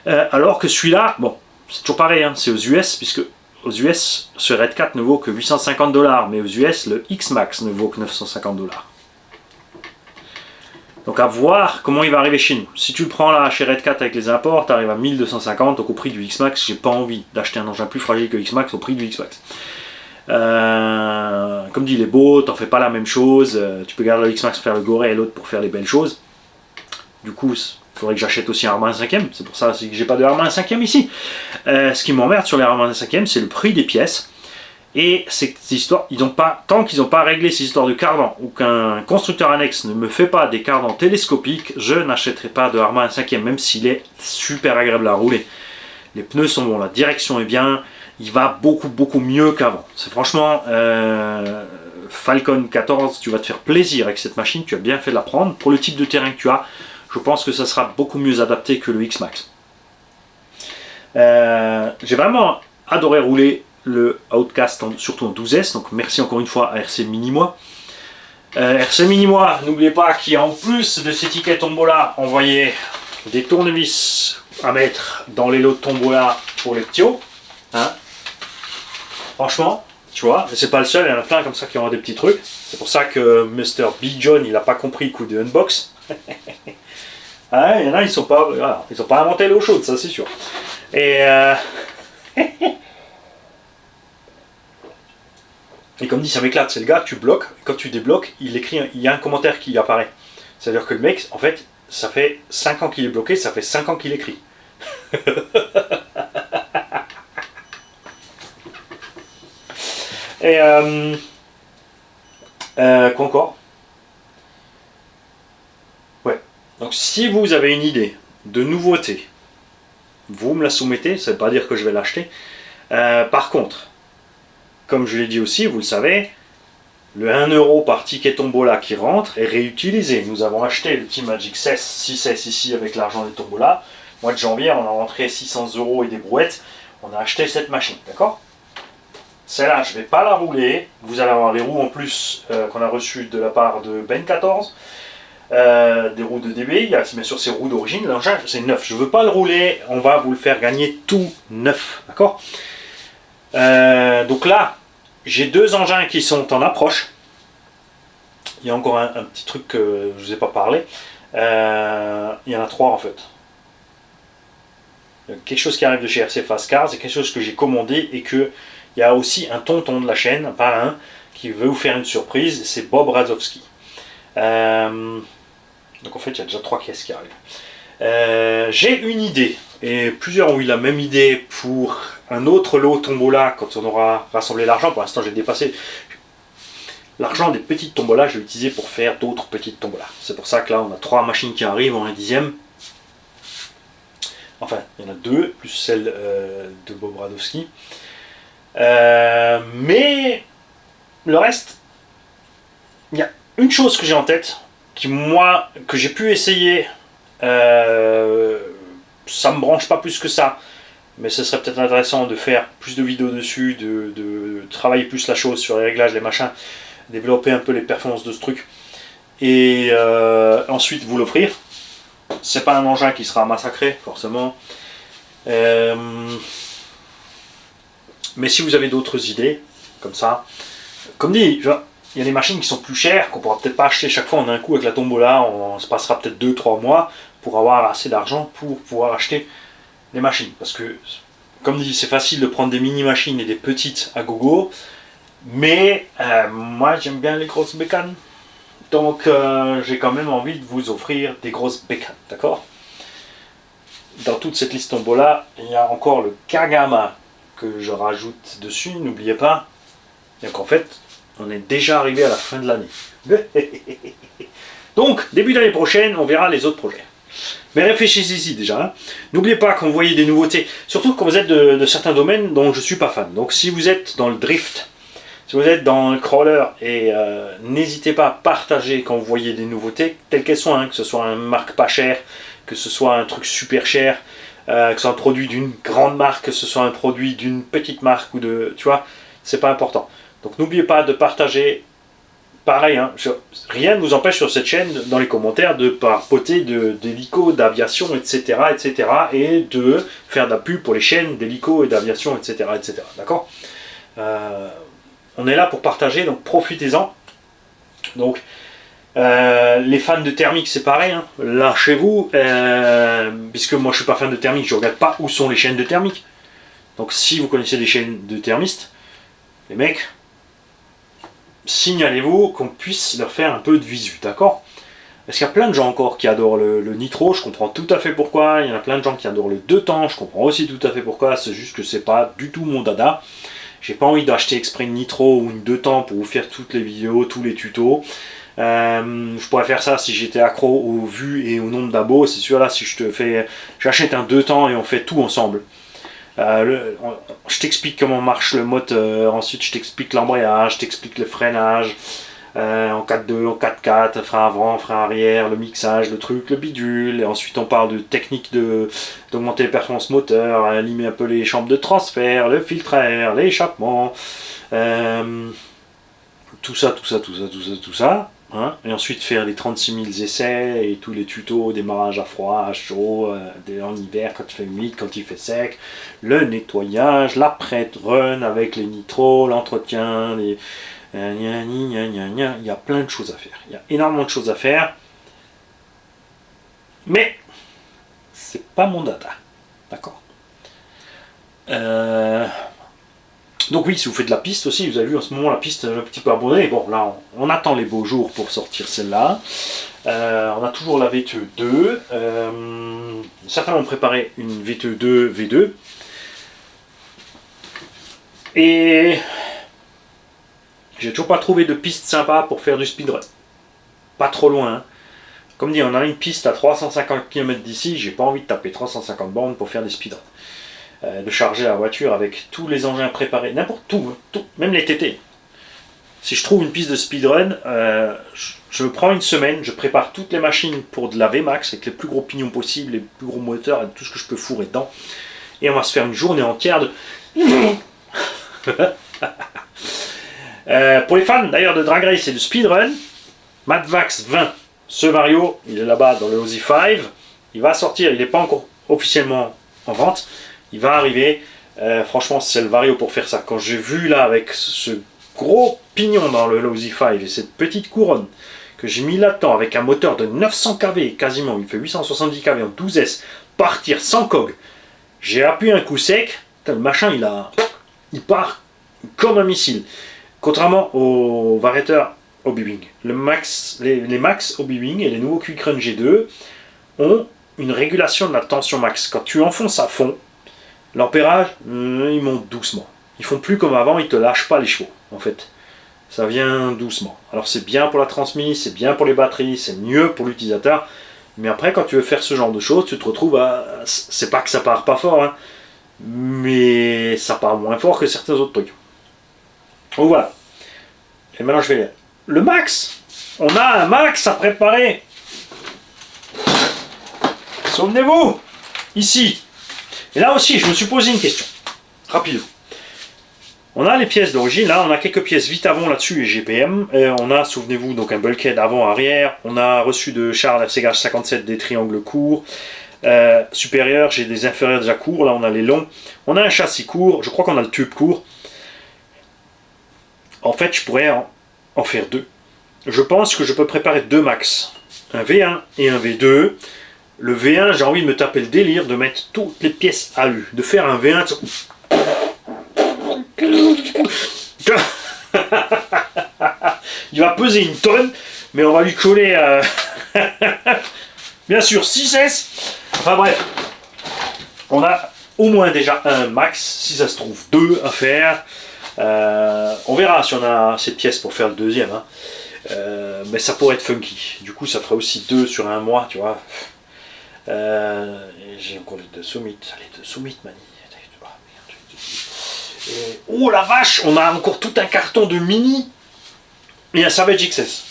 Alors que celui-là, bon, c'est toujours pareil, hein, c'est aux US, puisque aux US, ce Red 4 ne vaut que 850 $, mais aux US, le X-Max ne vaut que 950 $. Donc à voir comment il va arriver chez nous. Si tu le prends là chez Red 4 avec les imports, tu arrives à 1250, donc au prix du X-Max, j'ai pas envie d'acheter un engin plus fragile que X-Max au prix du X-Max. Comme dit, il est beau, t'en fais pas la même chose, tu peux garder le X-Max pour faire le goré et l'autre pour faire les belles choses. Du coup, il faudrait que j'achète aussi un Arma 1.5e, c'est pour ça que j'ai pas de Arma 1.5e ici. Ce qui m'emmerde sur les Arma 1.5e, c'est le prix des pièces. Et ces histoires, tant qu'ils n'ont pas réglé ces histoires de cardan, ou qu'un constructeur annexe ne me fait pas des cardans télescopiques, je n'achèterai pas de Arma 1.5e, même s'il est super agréable à rouler. Les pneus sont bons, la direction est bien, il va beaucoup mieux qu'avant. C'est franchement, Falcon 14, tu vas te faire plaisir avec cette machine, tu as bien fait de la prendre. Pour le type de terrain que tu as, je pense que ça sera beaucoup mieux adapté que le X-Max. J'ai vraiment adoré rouler le Outcast, surtout en 12S, donc merci encore une fois à RC Minimois. RC Minimois, n'oubliez pas qu'il y a en plus de ces tickets Tombola, envoyé des tournevis à mettre dans les lots de Tombola pour les petits hauts. Hein, franchement, tu vois, c'est pas le seul, il y en a plein comme ça qui ont des petits trucs. C'est pour ça que Mr. B. John, il n'a pas compris le coup de unbox. Ah, il y en a, ils sont pas inventé l'eau chaude, ça c'est sûr. Et et comme dit, ça m'éclate, c'est le gars, tu bloques, quand tu débloques, il y a un commentaire qui apparaît. C'est-à-dire que le mec, en fait, ça fait 5 ans qu'il est bloqué, ça fait 5 ans qu'il écrit. Et quoi encore? Ouais. Donc si vous avez une idée de nouveauté, vous me la soumettez, ça ne veut pas dire que je vais l'acheter. Par contre, comme je l'ai dit aussi, vous le savez, le 1 € par ticket Tombola qui rentre est réutilisé. Nous avons acheté le Team Magic 6S ici avec l'argent des Tombola. Mois de janvier, on a rentré 600 € et des brouettes. On a acheté cette machine, d'accord? Celle-là, je ne vais pas la rouler. Vous allez avoir les roues en plus qu'on a reçues de la part de Ben 14. Des roues de DB, il y a bien sûr ces roues d'origine. L'engin, c'est neuf. Je ne veux pas le rouler. On va vous le faire gagner tout neuf, d'accord? Donc là, j'ai 2 engins qui sont en approche. Il y a encore un petit truc que je ne vous ai pas parlé. Il y en a 3 en fait. Quelque chose qui arrive de chez RC Fast Cars, c'est quelque chose que j'ai commandé et que il y a aussi un tonton de la chaîne, un parrain, qui veut vous faire une surprise, c'est Bob Razowski. Donc en fait, il y a déjà 3 caisses qui arrivent. J'ai une idée, et plusieurs ont eu la même idée pour un autre lot Tombola quand on aura rassemblé l'argent. Pour l'instant, j'ai dépassé. L'argent des petites tombolas, je l'ai utilisé pour faire d'autres petites tombolas. C'est pour ça que là, on a 3 machines qui arrivent en 1/10. Enfin, il y en a 2, plus celle de Bob Radowski. Mais le reste, il y a une chose que j'ai en tête, que j'ai pu essayer, ça me branche pas plus que ça, mais ce serait peut-être intéressant de faire plus de vidéos dessus, de travailler plus la chose sur les réglages, les machins, développer un peu les performances de ce truc, et ensuite vous l'offrir. C'est pas un engin qui sera massacré, forcément. Mais si vous avez d'autres idées, comme ça, comme dit, il y a des machines qui sont plus chères, qu'on pourra peut-être pas acheter chaque fois en un coup avec la tombola, on se passera peut-être 2-3 mois pour avoir assez d'argent pour pouvoir acheter les machines. Parce que, comme dit, c'est facile de prendre des mini-machines et des petites à gogo, mais moi j'aime bien les grosses bécanes. Donc j'ai quand même envie de vous offrir des grosses bécanes, d'accord? Dans toute cette liste tombola, il y a encore le Kagama que je rajoute dessus, n'oubliez pas. Donc en fait, on est déjà arrivé à la fin de l'année. Donc, début d'année prochaine, on verra les autres projets. Mais réfléchissez-y déjà. Hein. N'oubliez pas quand vous voyez des nouveautés, surtout quand vous êtes de certains domaines dont je ne suis pas fan. Donc si vous êtes dans le drift, si vous êtes dans le crawler, et n'hésitez pas à partager quand vous voyez des nouveautés, telles qu'elles soient, hein, que ce soit une marque pas chère, que ce soit un truc super cher, que ce soit un produit d'une grande marque, que ce soit un produit d'une petite marque, ou de, tu vois, c'est pas important. Donc n'oubliez pas de partager. Pareil, hein, rien ne vous empêche sur cette chaîne, dans les commentaires, de papoter d'hélico, d'aviation, etc., etc., et de faire de la pub pour les chaînes d'hélico et d'aviation, etc., etc. D'accord ? On est là pour partager, donc profitez-en. Donc, les fans de thermique, c'est pareil, hein, lâchez-vous, puisque moi je suis pas fan de thermique, je regarde pas où sont les chaînes de thermique. Donc si vous connaissez des chaînes de thermistes, les mecs, signalez-vous qu'on puisse leur faire un peu de visu, d'accord? Parce qu'il y a plein de gens encore qui adorent le nitro, je comprends tout à fait pourquoi. Il y en a plein de gens qui adorent le 2 temps, je comprends aussi tout à fait pourquoi. C'est juste que c'est pas du tout mon dada. J'ai pas envie d'acheter exprès une nitro ou une 2 temps pour vous faire toutes les vidéos, tous les tutos. Je pourrais faire ça si j'étais accro aux vues et au nombre d'abos. C'est sûr, là, si j'achète un 2 temps et on fait tout ensemble. Je t'explique comment marche le moteur, ensuite je t'explique l'embrayage, je t'explique le freinage, en 4-2, en 4-4, frein avant, frein arrière, le mixage, le truc, le bidule, et ensuite on parle de technique d'augmenter les performances moteurs, animer un peu les chambres de transfert, le filtre à air, l'échappement, tout ça. Hein, et ensuite faire les 36 000 essais et tous les tutos, démarrage à froid, à chaud, en hiver quand il fait humide, quand il fait sec, le nettoyage, l'après-run avec les nitros, l'entretien, il y a plein de choses à faire. Il y a énormément de choses à faire, mais c'est pas mon dada, d'accord. Donc oui, si vous faites de la piste aussi, vous avez vu en ce moment la piste un petit peu abandonnée. Bon, là, on attend les beaux jours pour sortir celle-là. On a toujours la VTE2. Certains ont préparé une VTE2 V2. Et j'ai toujours pas trouvé de piste sympa pour faire du speedrun. Pas trop loin. Hein. Comme dit, on a une piste à 350 km d'ici. J'ai pas envie de taper 350 bornes pour faire des speedruns. De charger la voiture avec tous les engins préparés, n'importe où, tout, même les TT. Si je trouve une piste de speedrun, je me prends une semaine, je prépare toutes les machines pour de la VMAX avec les plus gros pignons possibles, les plus gros moteurs et tout ce que je peux fourrer dedans. Et on va se faire une journée entière de... pour les fans d'ailleurs de Drag Race et de speedrun, Madvax 20, ce vario, il est là-bas dans le Aussie 5, il va sortir, il n'est pas encore officiellement en vente. Il va arriver, franchement c'est le vario pour faire ça. Quand j'ai vu là avec ce gros pignon dans le Aussie 5 et cette petite couronne que j'ai mis là-dedans avec un moteur de 900 kV quasiment, il fait 870 kV en 12S, partir sans cog, j'ai appuyé un coup sec, le machin il part comme un missile. Contrairement aux variateurs Hobby-Wing, les Max Hobby-Wing et les nouveaux Quick Run G2 ont une régulation de la tension max. Quand tu enfonces à fond, l'ampérage, il monte doucement. Ils font plus comme avant, ils te lâchent pas les chevaux, en fait. ça vient doucement. Alors c'est bien pour la transmise, c'est bien pour les batteries, c'est mieux pour l'utilisateur. Mais après, quand tu veux faire ce genre de choses, tu te retrouves à... C'est pas que ça part pas fort, hein, mais ça part moins fort que certains autres trucs. Donc voilà. Et maintenant je vais... Le max. On a un max à préparer. Souvenez-vous. Ici. Et là aussi, je me suis posé une question. Rapide. On a les pièces d'origine, là, on a quelques pièces Vitavon là-dessus et GPM. Et on a, souvenez-vous, donc un bulkhead avant-arrière. On a reçu de Charles RCGH 57 des triangles courts. Supérieurs, j'ai des inférieurs déjà courts. Là, on a les longs. On a un châssis court. Je crois qu'on a le tube court. En fait, je pourrais en faire deux. Je pense que je peux préparer deux max. Un V1 et un V2. Le V1, j'ai envie de me taper le délire de mettre toutes les pièces AU. De faire un V1... Il va peser une tonne, mais on va lui coller bien sûr 6S. Enfin bref, on a au moins déjà un max, si ça se trouve deux à faire. On verra si on a assez de pièces pour faire le deuxième, hein. Mais ça pourrait être funky. Du coup, ça ferait aussi deux sur un mois, tu vois. J'ai encore les deux Summit, Mani. Et, oh la vache, on a encore tout un carton de mini et un Savage XS.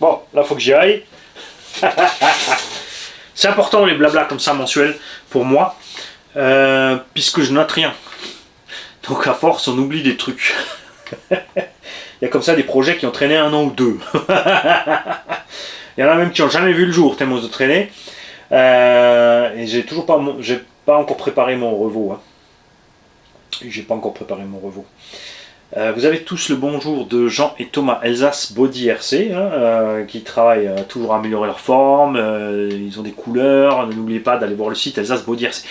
Bon, là faut que j'y aille. C'est important les blabla comme ça mensuels pour moi, puisque je note rien. Donc à force on oublie des trucs. Il y a comme ça des projets qui ont traîné un an ou deux. Il y en a même qui n'ont jamais vu le jour tellement ils ont traîné. Et j'ai pas encore préparé mon revo. Hein. J'ai pas encore préparé mon revo. Vous avez tous le bonjour de Jean et Thomas Elsace Body RC, hein, qui travaillent toujours à améliorer leur forme. Ils ont des couleurs. N'oubliez pas d'aller voir le site Elsace Body RC.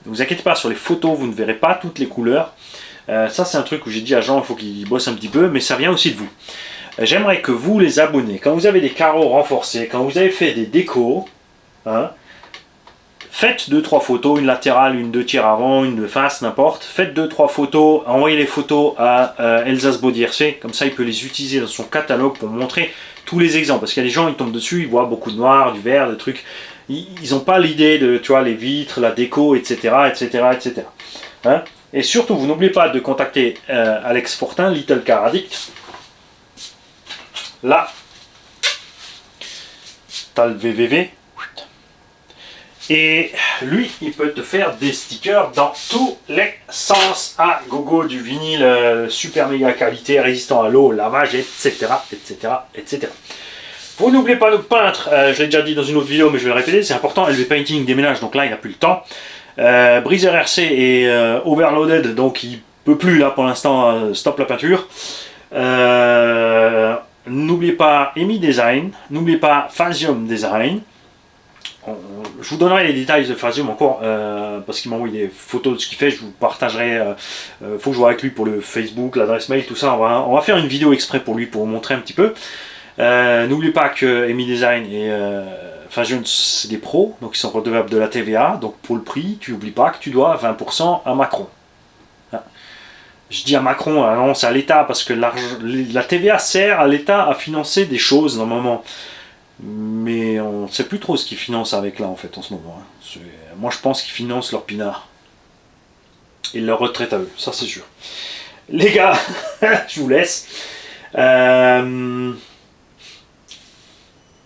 Ne vous inquiétez pas, sur les photos, vous ne verrez pas toutes les couleurs. Ça, c'est un truc où j'ai dit à Jean, il faut qu'il bosse un petit peu, mais ça vient aussi de vous. J'aimerais que vous, les abonnés, quand vous avez des carreaux renforcés, quand vous avez fait des décos, hein, faites 2-3 photos, une latérale, une de tir avant, une de face, n'importe. Faites 2-3 photos, envoyez les photos à Elsace Body RC, comme ça il peut les utiliser dans son catalogue pour montrer tous les exemples. Parce qu'il y a des gens, ils tombent dessus, ils voient beaucoup de noir, du vert, des trucs. Ils n'ont pas l'idée de, tu vois, les vitres, la déco, etc. etc., etc. Hein, et surtout, vous n'oubliez pas de contacter Alex Fortin, Little Car Addict. Là, tu as le www. Et lui, il peut te faire des stickers dans tous les sens. À gogo, du vinyle super méga qualité, résistant à l'eau, lavage, etc., etc., etc. Vous n'oubliez pas de peindre, je l'ai déjà dit dans une autre vidéo, mais je vais le répéter, c'est important. LV Painting déménage, donc là, il n'a plus le temps. Breezer RC est overloaded, donc il peut plus là pour l'instant. Stop la peinture. N'oubliez pas Emi Design, n'oubliez pas Phasium Design. Je vous donnerai les détails de Phasium encore, parce qu'il m'a envoyé des photos de ce qu'il fait, je vous partagerai. Faut que je vois avec lui pour le Facebook, l'adresse mail, tout ça. On va faire une vidéo exprès pour lui, pour vous montrer un petit peu. N'oubliez pas que Emi Design et Phasium, c'est des pros, donc ils sont redevables de la TVA. Donc pour le prix, tu n'oublies pas que tu dois 20% à Macron. Je dis à Macron, non, c'est à l'État, parce que la TVA sert à l'État à financer des choses normalement. Mais on ne sait plus trop ce qu'ils financent avec là en fait en ce moment. Hein. Moi je pense qu'ils financent leur pinard. Et leur retraite à eux, ça c'est sûr. Les gars, je vous laisse.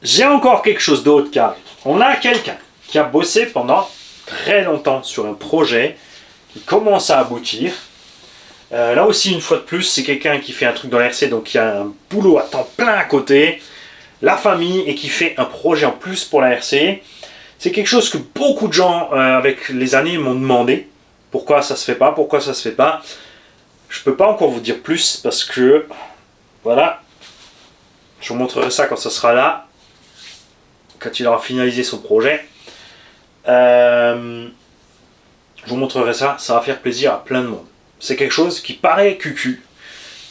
J'ai encore quelque chose d'autre qui arrive. On a quelqu'un qui a bossé pendant très longtemps sur un projet qui commence à aboutir. Là aussi, une fois de plus, c'est quelqu'un qui fait un truc dans la RC, donc qui a un boulot à temps plein à côté, la famille, et qui fait un projet en plus pour la RC. C'est quelque chose que beaucoup de gens, avec les années, m'ont demandé. Pourquoi ça se fait pas? Pourquoi ça se fait pas? Je peux pas encore vous dire plus, parce que, voilà, je vous montrerai ça quand ça sera là, quand il aura finalisé son projet. Je vous montrerai ça, ça va faire plaisir à plein de monde. C'est quelque chose qui paraît cucu,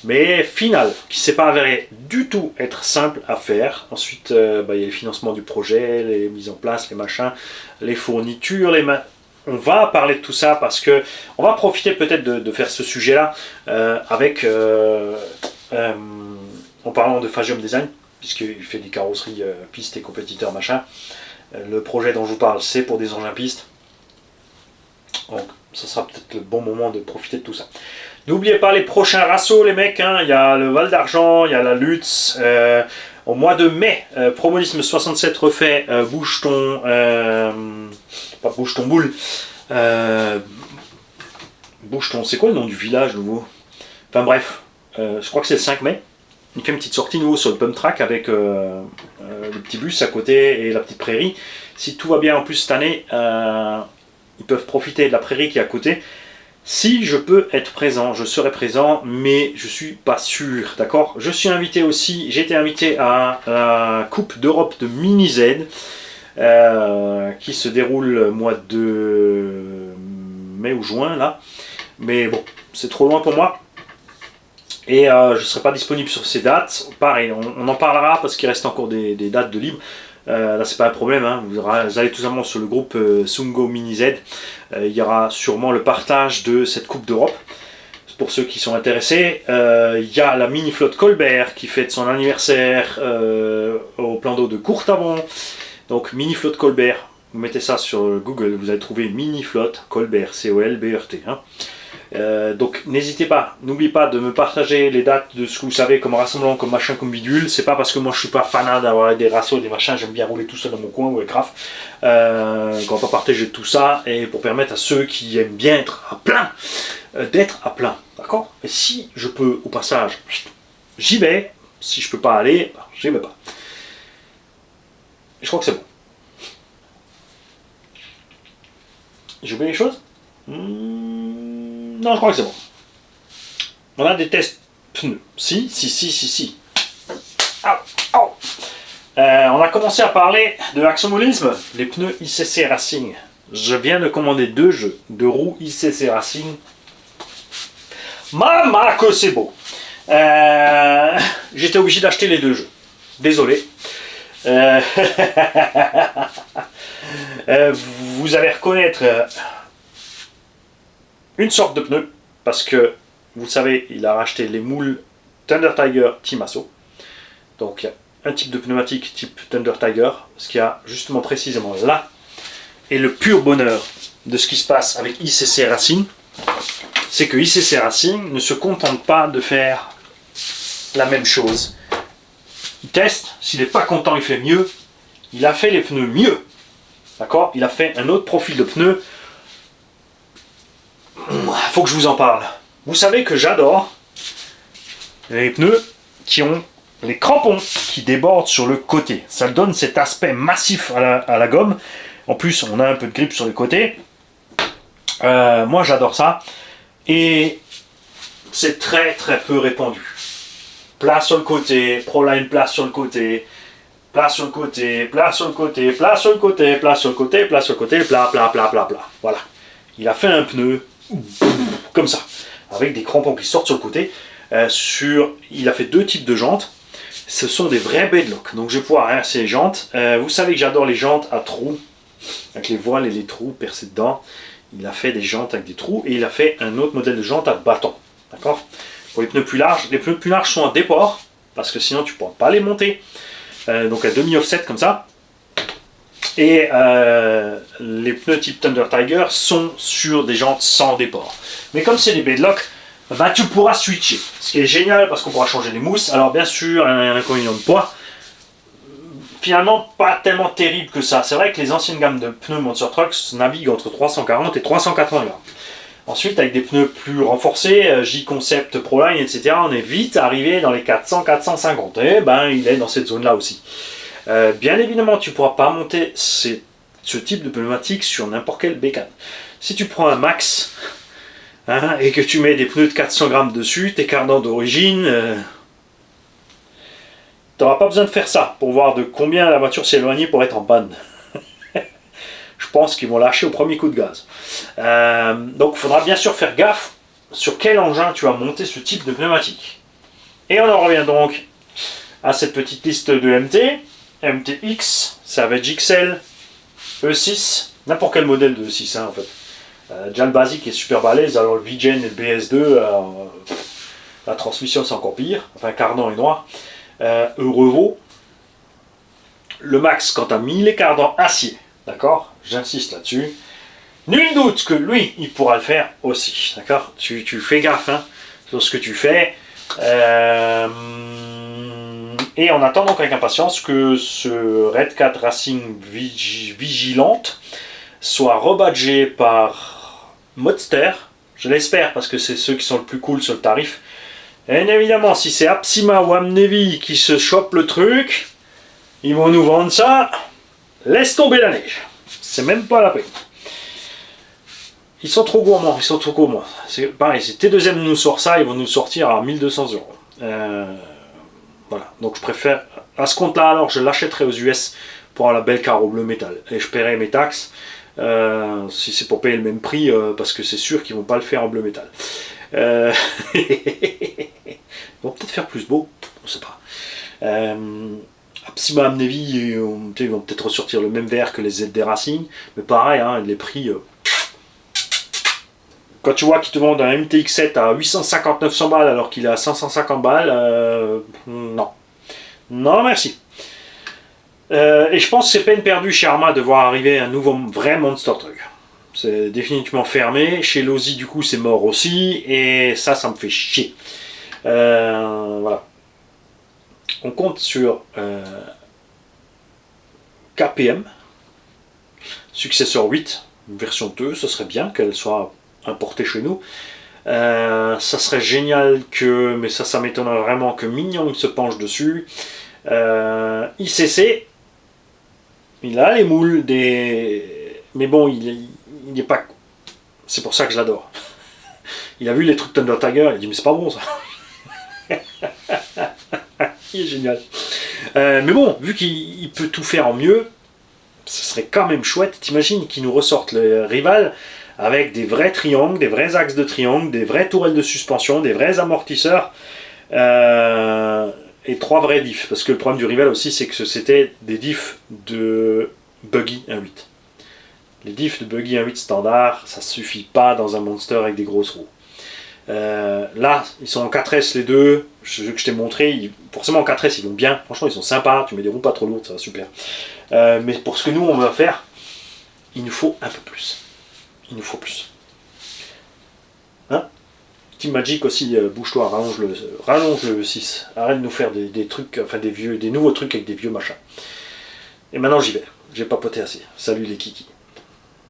mais final, qui ne s'est pas avéré du tout être simple à faire. Ensuite, il y a les financements du projet, les mises en place, les machins, les fournitures, on va parler de tout ça parce que on va profiter peut-être de faire ce sujet-là avec en parlant de Fagium Design, puisqu'il fait des carrosseries pistes et compétiteurs machin. Le projet dont je vous parle, c'est pour des engins pistes. Donc ça sera peut-être le bon moment de profiter de tout ça. N'oubliez pas les prochains rassos les mecs, hein. Il y a le Val d'Argent, il y a la Lutz. Au mois de mai, Promolisme 67 refait Bouge ton... pas Bouge ton boule. Bouge ton... C'est quoi le nom du village nouveau? Enfin bref, je crois que c'est le 5 mai. Il fait une petite sortie nouveau sur le pump track avec le petit bus à côté et la petite prairie. Si tout va bien en plus cette année, ils peuvent profiter de la prairie qui est à côté. Si je peux être présent, je serai présent, mais je suis pas sûr, d'accord? Je suis invité aussi, j'ai été invité à la Coupe d'Europe de Mini Z, qui se déroule au mois de mai ou juin, là. Mais bon, c'est trop loin pour moi. Et je ne serai pas disponible sur ces dates. Pareil, on en parlera parce qu'il reste encore des dates de libre. Là, c'est pas un problème, hein. Vous allez tout simplement sur le groupe Sungo Mini Z. Il y aura sûrement le partage de cette Coupe d'Europe. Pour ceux qui sont intéressés, il y a la mini flotte Colbert qui fête son anniversaire au plan d'eau de Courtavon. Donc, mini flotte Colbert, vous mettez ça sur Google, vous allez trouver mini flotte Colbert, C-O-L-B-R-T. Hein. Donc n'hésitez pas, n'oubliez pas de me partager les dates de ce que vous savez comme rassemblement, comme machin, comme bidule. C'est pas parce que moi je suis pas fanat d'avoir des ratios, des machins, j'aime bien rouler tout seul dans mon coin ou avec Raph, qu'on va partager tout ça et pour permettre à ceux qui aiment bien être à plein, d'être à plein, d'accord? Et si je peux au passage, j'y vais. Si je peux pas aller, j'y vais pas. Et je crois que c'est bon. J'ai oublié les choses? Non, je crois que c'est bon. On a des tests pneus. Si. Au. On a commencé à parler de l'axomobilisme, les pneus ICC Racing. Je viens de commander 2 jeux de roues ICC Racing. Maman, que c'est beau. J'étais obligé d'acheter les 2 jeux. Désolé. Vous allez reconnaître une sorte de pneu, parce que vous savez, il a racheté les moules Thunder Tiger Team Asso. Donc il y a un type de pneumatique type Thunder Tiger, ce qu'il y a justement précisément là. Et le pur bonheur de ce qui se passe avec ICC Racing, c'est que ICC Racing ne se contente pas de faire la même chose. Il teste, s'il n'est pas content, il fait mieux. Il a fait les pneus mieux. D'accord? Il a fait un autre profil de pneus. Faut que je vous en parle. Vous savez que j'adore les pneus qui ont les crampons qui débordent sur le côté. Ça donne cet aspect massif à la gomme. En plus, on a un peu de grip sur les côtés. Moi, j'adore ça. Et c'est très très peu répandu. Plat sur le côté, Proline plat sur le côté, plat sur le côté, plat sur le côté, plat sur le côté, plat sur le côté, plat sur le côté, plat. Voilà. Il a fait un pneu comme ça, avec des crampons qui sortent sur le côté. Il a fait 2 types de jantes. Ce sont des vrais bedlock. Donc je vais pouvoir inverser les jantes. Vous savez que j'adore les jantes à trous, avec les voiles et les trous percés dedans. Il a fait des jantes avec des trous et il a fait un autre modèle de jantes à bâton. D'accord? Pour les pneus plus larges sont à déport, parce que sinon tu ne pourras pas les monter. Donc à demi-offset comme ça. Et les pneus type Thunder Tiger sont sur des jantes sans déport. Mais comme c'est des bedlock, bah, tu pourras switcher. Ce qui est génial parce qu'on pourra changer les mousses. Alors bien sûr, un inconvénient de poids. Finalement, pas tellement terrible que ça. C'est vrai que les anciennes gammes de pneus Monster Trucks naviguent entre 340 et 380 grammes. Ensuite, avec des pneus plus renforcés, J-Concept, Proline, etc., on est vite arrivé dans les 400-450. Et ben, il est dans cette zone-là aussi. Bien évidemment, tu ne pourras pas monter ce type de pneumatique sur n'importe quelle bécane. Si tu prends un Max et que tu mets des pneus de 400 grammes dessus, tes cardans d'origine, tu n'auras pas besoin de faire ça pour voir de combien la voiture s'est éloignée pour être en panne. Je pense qu'ils vont lâcher au premier coup de gaz. Donc il faudra bien sûr faire gaffe sur quel engin tu vas monter ce type de pneumatique. Et on en revient donc à cette petite liste de MT. MTX, Savage XL, E6, n'importe quel modèle de E6 hein, en fait. Déjà le basique est super balèze, alors le VGen et le BS2, La transmission, c'est encore pire. Enfin, cardan et noir. Eurevaux. Le Max, quand tu as mis les cardans acier, d'accord, j'insiste là-dessus, nul doute que lui, il pourra le faire aussi, d'accord, tu fais gaffe hein, sur ce que tu fais. Et on attend donc avec impatience que ce Red Cat Racing Vigilante soit rebadgé par Modster. Je l'espère parce que c'est ceux qui sont le plus cool sur le tarif. Et évidemment, si c'est Apsima ou Amnevi qui se chope le truc, ils vont nous vendre ça. Laisse tomber la neige. C'est même pas la peine. Ils sont trop gourmands, ils sont trop gourmands. C'est pareil, si T2M nous sort ça, ils vont nous sortir à 1200 €. Voilà, donc je préfère, à ce compte-là, alors je l'achèterai aux US pour la belle carreau bleu métal. Et je paierai mes taxes, si c'est pour payer le même prix, parce que c'est sûr qu'ils vont pas le faire en bleu métal. Ils vont peut-être faire plus beau, on sait pas. Apsima Amnevi, ils vont peut-être ressortir le même verre que les ZD Racing, mais pareil, hein, les prix... Quand tu vois qu'ils te vendent un MTX7 à 850-900 balles alors qu'il est à 550 balles, non. Non, merci. Et je pense que c'est peine perdue chez Arma de voir arriver un nouveau vrai Monster Truck. C'est définitivement fermé. Chez Losi, du coup, c'est mort aussi. Et ça me fait chier. Voilà. On compte sur KPM, Successor 8, version 2. Ce serait bien qu'elle soit importé chez nous. Ça serait génial que, mais ça m'étonnerait vraiment que Mignon se penche dessus. ICC, il a les moules des, mais bon, il est pas. C'est pour ça que je l'adore. Il a vu les trucs Thunder Tiger, il dit mais c'est pas bon ça. Il est génial. Mais bon, vu qu'il peut tout faire en mieux, ce serait quand même chouette. T'imagines qu'il nous ressorte le rival avec des vrais triangles, des vrais axes de triangle, des vraies tourelles de suspension, des vrais amortisseurs et 3 vrais diffs. Parce que le problème du rival aussi, c'est que c'était des diffs de buggy 1.8. Les diffs de buggy 1.8 standard, ça suffit pas dans un monster avec des grosses roues. Là, ils sont en 4S les deux, ceux que je t'ai montré, forcément en 4S ils vont bien, franchement ils sont sympas, tu mets des roues pas trop lourdes, ça va super. Mais pour ce que nous on va faire, il nous faut un peu plus. Il nous faut plus. Hein? Team Magic aussi, bouge-toi, rallonge le 6. Arrête de nous faire des trucs, enfin des nouveaux trucs avec des vieux machins. Et maintenant j'y vais. J'ai papoté assez. Salut les kikis.